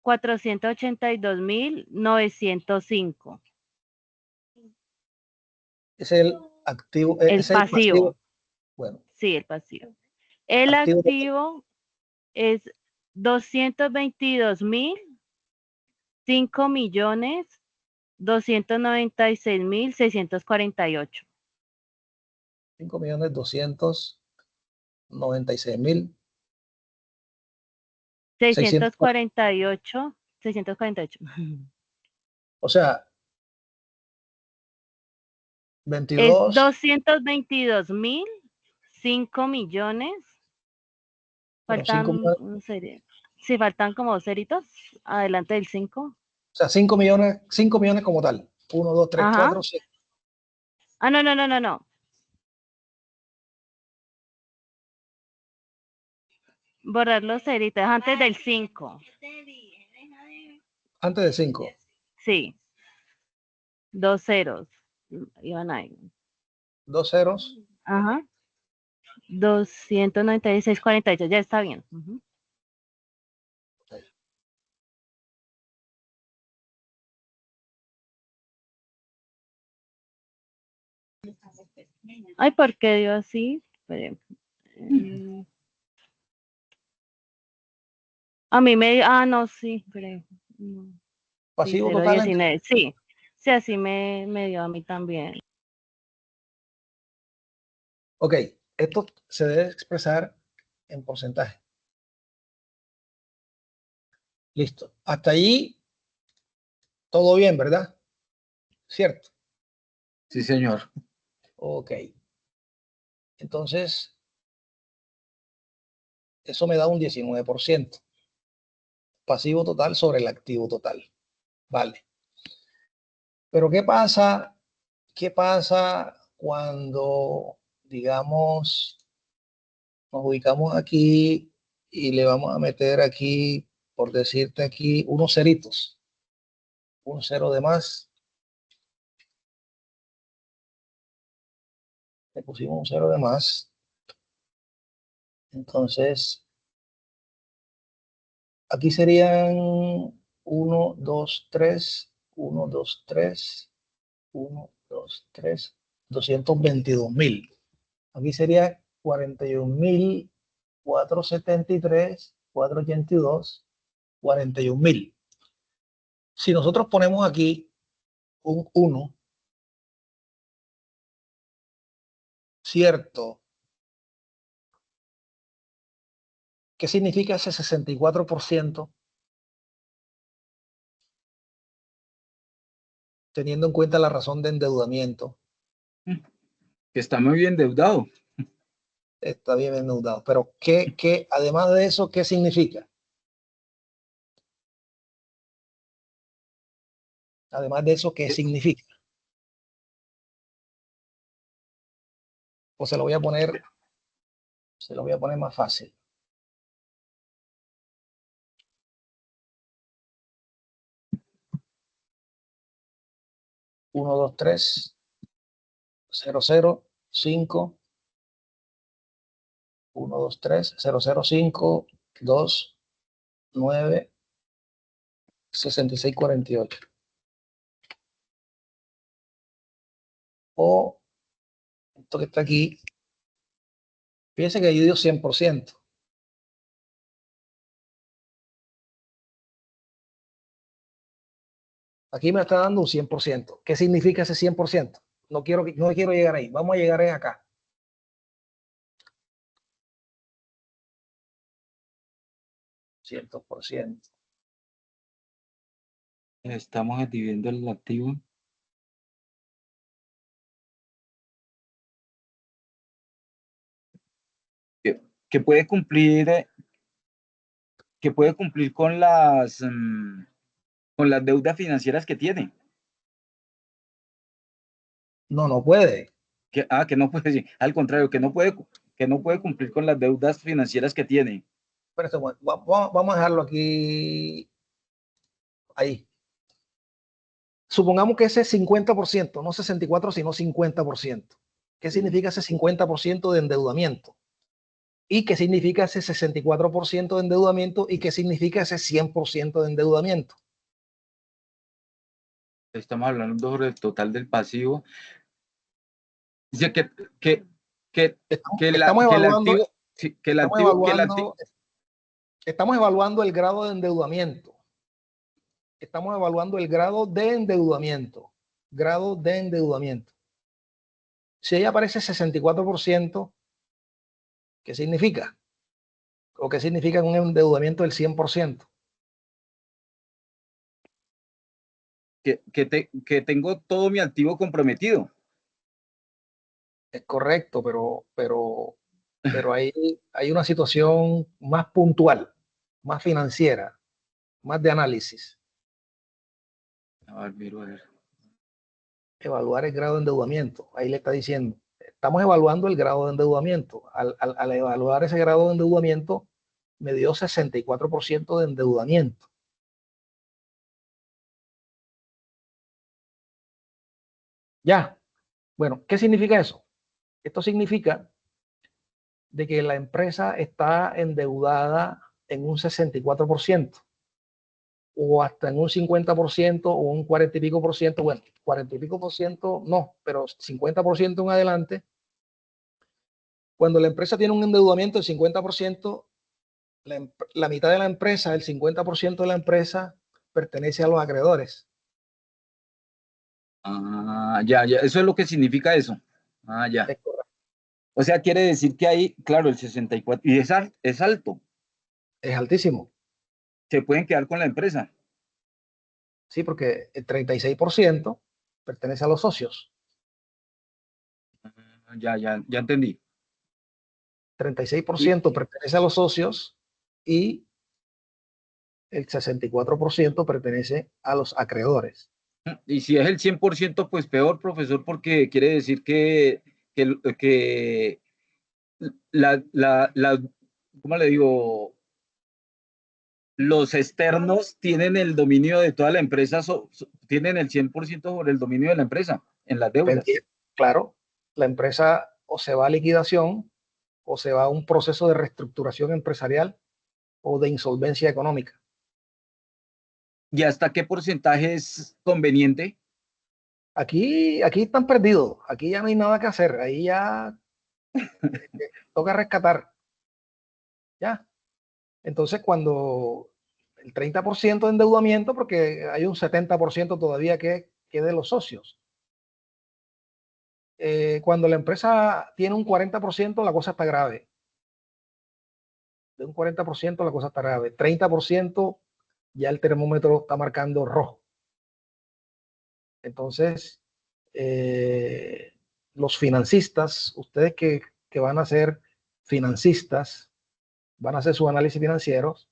482.905. es el activo, El es el pasivo. pasivo. Bueno, Sí, el pasivo. El activo total. activo es 222.005.296.648. 5.296.648. 648. O sea, Es 22. 222.005 millones. Bueno, 5 Faltan millones, un serie. Sí, faltan como dos ceritos adelante del 5. o sea, 5 millones como tal. 1, 2, 3, Ajá. 4, 5. Ah, no. Borrar los ceritos antes del 5. Antes de 5. Sí. 2 ceros. Iban ahí. 2 ceros. Ajá. 296,48. Ya está bien. Ujú. Ay, ¿por qué dio así? Espere. A mí me... Ah, no, sí, espere. No. Sí, Pasivo total. 0,19. Sí, sí, así me dio a mí también. Ok, esto se debe expresar en porcentaje. Listo. Hasta ahí todo bien, ¿verdad? ¿Cierto? Sí, señor. Ok. Entonces, eso me da un 19%. Pasivo total sobre el activo total. Vale. Pero ¿qué pasa? ¿Qué pasa cuando, digamos, nos ubicamos aquí y le vamos a meter aquí, por decirte aquí, unos ceritos? Un cero de más. Le pusimos un cero de más. Entonces, aquí serían 1, 2, 3, 1, 2, 3, 1, 2, 3, 222.000. Aquí sería 41.473, 482, 41.000. Si nosotros ponemos aquí un 1, ¿cierto? ¿Qué significa ese 64%? Teniendo en cuenta la razón de endeudamiento. Que está muy bien endeudado. Está bien endeudado. Pero ¿qué, además de eso, qué significa? Además de eso, ¿qué significa? O se lo voy a poner más fácil. Uno, dos, tres, 0, 0, 5, 1, 2, 3, 0, 0, 5, 2, 9, 66, 48. O esto que está aquí, fíjense que yo dio 100%. Aquí me está dando un 100%. ¿Qué significa ese 100%? No quiero llegar ahí. Vamos a llegar acá. 100%. Estamos dividiendo el activo. Que puede cumplir con las deudas financieras que tiene. No, no puede. Que no puede, al contrario, que no puede cumplir con las deudas financieras que tiene. Pero vamos a dejarlo aquí. Ahí. Supongamos que ese 50%, no 64, sino 50%. ¿Qué significa ese 50% de endeudamiento? ¿Y qué significa ese 64% de endeudamiento? ¿Y qué significa ese 100% de endeudamiento? Estamos hablando sobre el total del pasivo. Dice estamos evaluando el grado de endeudamiento. Estamos evaluando el grado de endeudamiento. Grado de endeudamiento. Si ahí aparece 64%, ¿qué significa? ¿O qué significa un endeudamiento del 100%? Que tengo todo mi activo comprometido. Es correcto, pero hay una situación más puntual, más financiera, más de análisis. A ver. Evaluar el grado de endeudamiento. Ahí le está diciendo, estamos evaluando el grado de endeudamiento. Al evaluar ese grado de endeudamiento, me dio 64% de endeudamiento. Ya. Bueno, ¿qué significa eso? Esto significa de que la empresa está endeudada en un 64%, o hasta en un 50%, o un 40 y pico por ciento. Bueno, 40 y pico por ciento no, pero 50% en adelante. Cuando la empresa tiene un endeudamiento del 50%, la mitad de la empresa, el 50% de la empresa, pertenece a los acreedores. Ah, ya, ya, eso es lo que significa eso. Ah, ya. Es correcto. O sea, quiere decir que ahí, claro, el 64, y es alto, Es altísimo. se pueden quedar con la empresa. Sí, porque el 36% pertenece a los socios. Ah, ya, ya, ya entendí. 36% pertenece a los socios y el 64% pertenece a los acreedores. Y si es el 100%, pues peor, profesor, porque quiere decir que ¿cómo le digo? Los externos tienen el dominio de toda la empresa, tienen el 100% sobre el dominio de la empresa en las deudas. Claro, la empresa o se va a liquidación o se va a un proceso de reestructuración empresarial o de insolvencia económica. ¿Y hasta qué porcentaje es conveniente? Aquí están perdidos, aquí ya no hay nada que hacer, ahí ya toca rescatar, ya. Entonces, cuando el 30% de endeudamiento, porque hay un 70% todavía que es de los socios. Cuando la empresa tiene un 40%, la cosa está grave. De un 40% la cosa está grave. 30% ya el termómetro está marcando rojo. Entonces, los financistas, ustedes que van a ser financistas, van a hacer sus análisis financieros,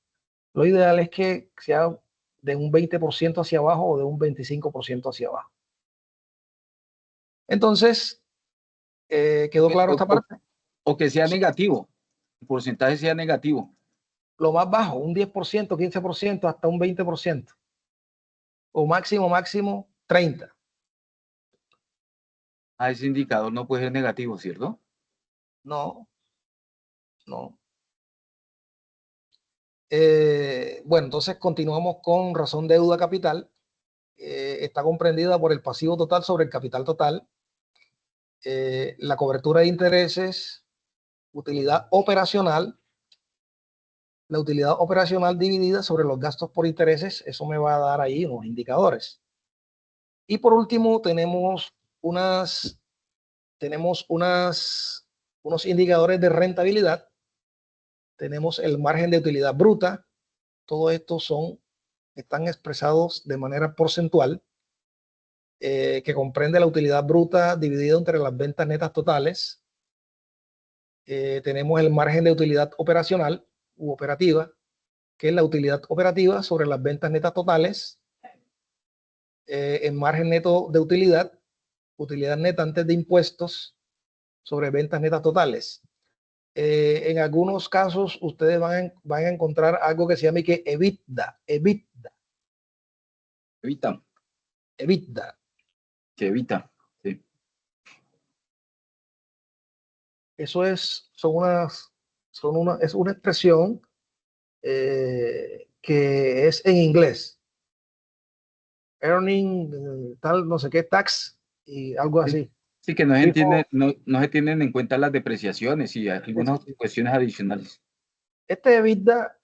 lo ideal es que sea de un 20% hacia abajo o de un 25% hacia abajo. Entonces, ¿quedó claro esta parte? O que sea Sí. negativo, el porcentaje sea negativo. Lo más bajo, un 10%, 15%, hasta un 20%. O máximo 30%. A ese indicador no puede ser negativo, ¿cierto? No, no. Bueno, entonces continuamos con razón deuda capital. Está comprendida por el pasivo total sobre el capital total, la cobertura de intereses, utilidad operacional, la utilidad operacional dividida sobre los gastos por intereses. Eso me va a dar ahí unos indicadores. Y por último tenemos unos indicadores de rentabilidad. Tenemos el margen de utilidad bruta. Todo esto están expresados de manera porcentual, que comprende la utilidad bruta dividida entre las ventas netas totales. Tenemos el margen de utilidad operacional u operativa, que es la utilidad operativa sobre las ventas netas totales. El margen neto de utilidad neta antes de impuestos sobre ventas netas totales. En algunos casos ustedes van a encontrar algo que se llama que EBITDA. Que evita. Sí. Eso es una expresión que es en inglés. Earning, tal, no sé qué, tax y algo así. Sí, que no se, Before, no se tienen en cuenta las depreciaciones y algunas cuestiones adicionales. este EBITDA,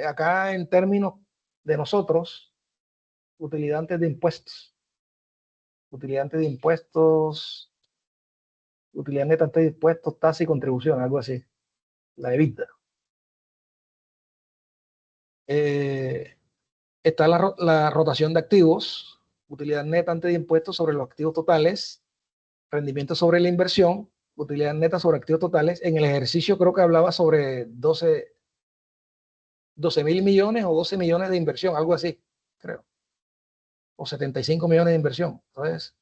acá en términos de nosotros, utilidad antes de impuestos. Utilidad antes de impuestos, utilidad neta antes de impuestos, tasa y contribución, algo así. La EBITDA. Está la rotación de activos, utilidad neta antes de impuestos sobre los activos totales, rendimiento sobre la inversión, utilidad neta sobre activos totales. En el ejercicio creo que hablaba sobre 12.000 millones o 12 millones de inversión, algo así, creo. O 75 millones de inversión. Entonces,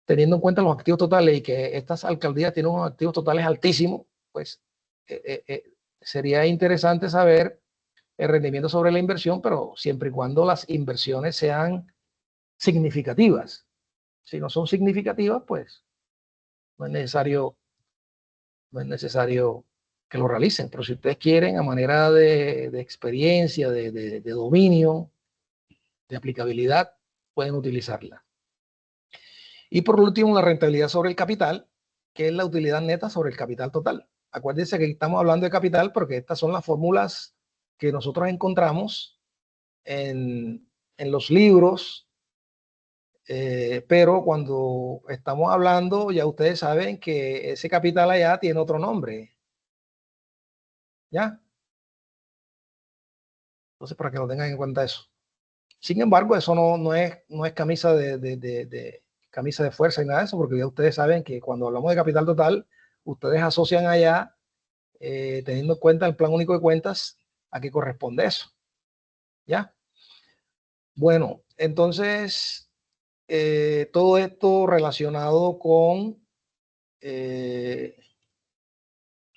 teniendo en cuenta los activos totales y que estas alcaldías tienen unos activos totales altísimos, pues sería interesante saber el rendimiento sobre la inversión, pero siempre y cuando las inversiones sean significativas. Si no son significativas, pues no es necesario que lo realicen. Pero si ustedes quieren, a manera de experiencia, de dominio, de aplicabilidad, pueden utilizarla. Y por último, la rentabilidad sobre el capital, que es la utilidad neta sobre el capital total. Acuérdense que estamos hablando de capital porque estas son las fórmulas que nosotros encontramos en los libros, pero cuando estamos hablando, ya ustedes saben que ese capital allá tiene otro nombre. ¿Ya? Entonces, para que lo tengan en cuenta eso. Sin embargo, eso no es camisa camisa de fuerza y nada de eso, porque ya ustedes saben que cuando hablamos de capital total, ustedes asocian allá, teniendo en cuenta el plan único de cuentas, a qué corresponde eso. ¿Ya? Bueno, entonces, todo esto relacionado con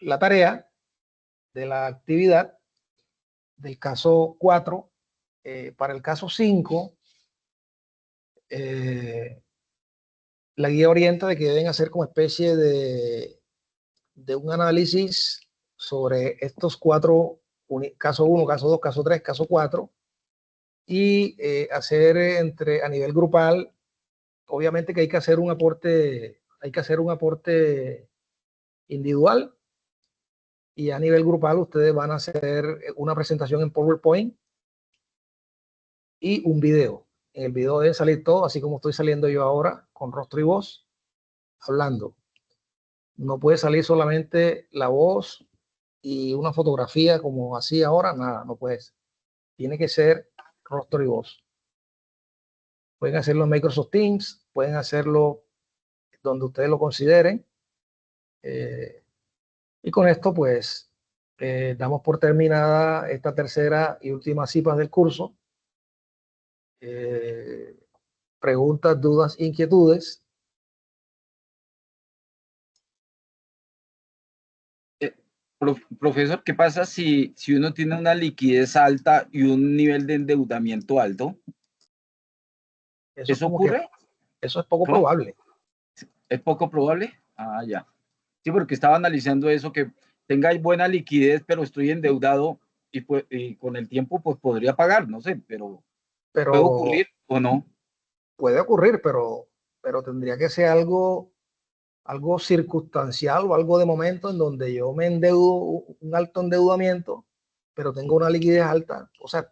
la tarea de la actividad del caso 4. Para el caso 5, la guía orienta de que deben hacer como especie de un análisis sobre estos 4, caso 1, caso 2, caso 3, caso 4, y hacer a nivel grupal, obviamente que hay que hacer un aporte individual, y a nivel grupal ustedes van a hacer una presentación en PowerPoint y un video. En el video debe salir todo, así como estoy saliendo yo ahora, con rostro y voz, hablando. No puede salir solamente la voz y una fotografía como así ahora, nada, no puede ser. Tiene que ser rostro y voz. Pueden hacerlo en Microsoft Teams, pueden hacerlo donde ustedes lo consideren. Y con esto, pues, damos por terminada esta tercera y última CIPAS del curso. Preguntas, dudas, inquietudes. Profesor, ¿qué pasa si uno tiene una liquidez alta y un nivel de endeudamiento alto? ¿Eso ocurre? Eso es poco ¿Cómo? probable. ¿Es poco probable? Ah, ya. Sí, porque estaba analizando eso, que tenga buena liquidez, pero estoy endeudado y, pues, y con el tiempo pues podría pagar, no sé, pero ¿puede ocurrir o no? Puede ocurrir, pero tendría que ser algo circunstancial o algo de momento en donde yo me endeudo, un alto endeudamiento, pero tengo una liquidez alta. O sea,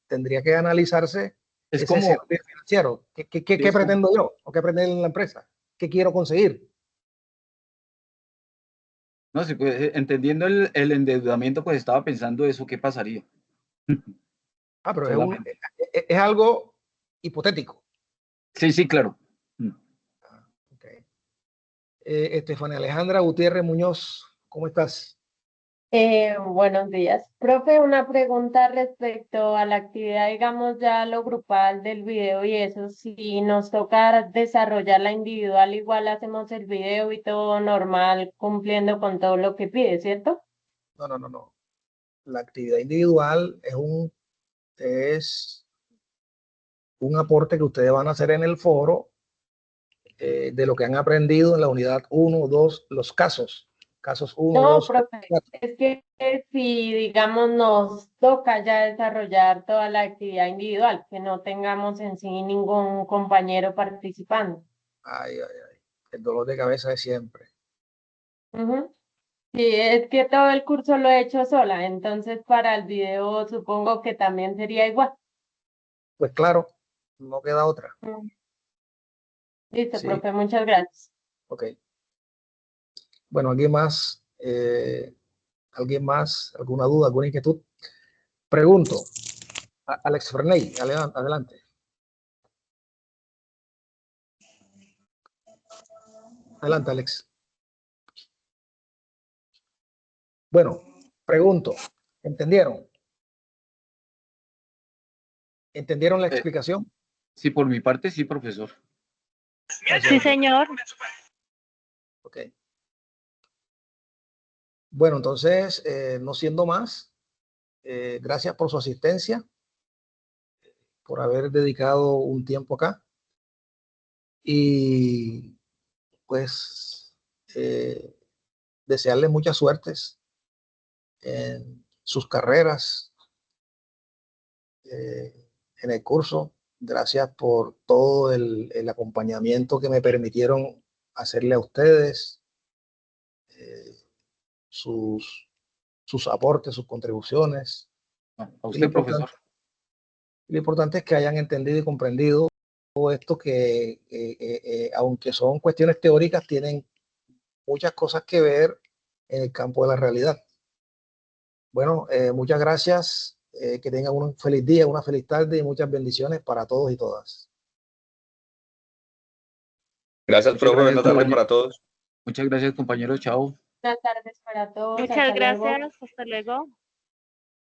tendría que analizarse Es ese como, escenario financiero. ¿Qué pretendo yo? ¿O qué pretende la empresa? ¿Qué quiero conseguir? no sé, pues, entendiendo el endeudamiento, pues estaba pensando eso, ¿qué pasaría? Pero Solamente. es algo hipotético. Sí, sí, claro. Okay. Estefanía Alejandra Gutiérrez Muñoz, ¿cómo estás? Buenos días. Profe, una pregunta respecto a la actividad, digamos ya lo grupal del video y eso, si nos toca desarrollar la individual, igual hacemos el video y todo normal, cumpliendo con todo lo que pide, ¿cierto? No. La actividad individual es un aporte que ustedes van a hacer en el foro, de lo que han aprendido en la unidad 1, 2, los casos 1, No, 2, profe, 4. es que si, digamos, nos toca ya desarrollar toda la actividad individual, que no tengamos en sí ningún compañero participando. Ay, el dolor de cabeza de siempre. Ujú. Sí, es que todo el curso lo he hecho sola, entonces para el video supongo que también sería igual. Pues claro, no queda otra. Mm. Listo, Sí, profe, muchas gracias. ok. Bueno, ¿alguien más? ¿Alguna duda, alguna inquietud? Pregunto. Alex Ferney, adelante. Adelante, Alex. Bueno, pregunto. ¿Entendieron? ¿Entendieron la explicación? Sí, por mi parte, sí, profesor. Sí, señor. Ok. Bueno, entonces, no siendo más, gracias por su asistencia, por haber dedicado un tiempo acá. Y pues desearles muchas suertes en sus carreras, en el curso. Gracias por todo el acompañamiento que me permitieron hacerle a ustedes, sus aportes, sus contribuciones. A usted, profesor. Lo importante es que hayan entendido y comprendido todo esto que, aunque son cuestiones teóricas, tienen muchas cosas que ver en el campo de la realidad. Bueno, muchas gracias. Que tengan un feliz día, una feliz tarde y muchas bendiciones para todos y todas. Gracias, profe. Buenas tardes compañero. para todos. Muchas gracias, compañero. Chao. Buenas tardes para todos. Muchas Hasta luego. gracias. Hasta luego.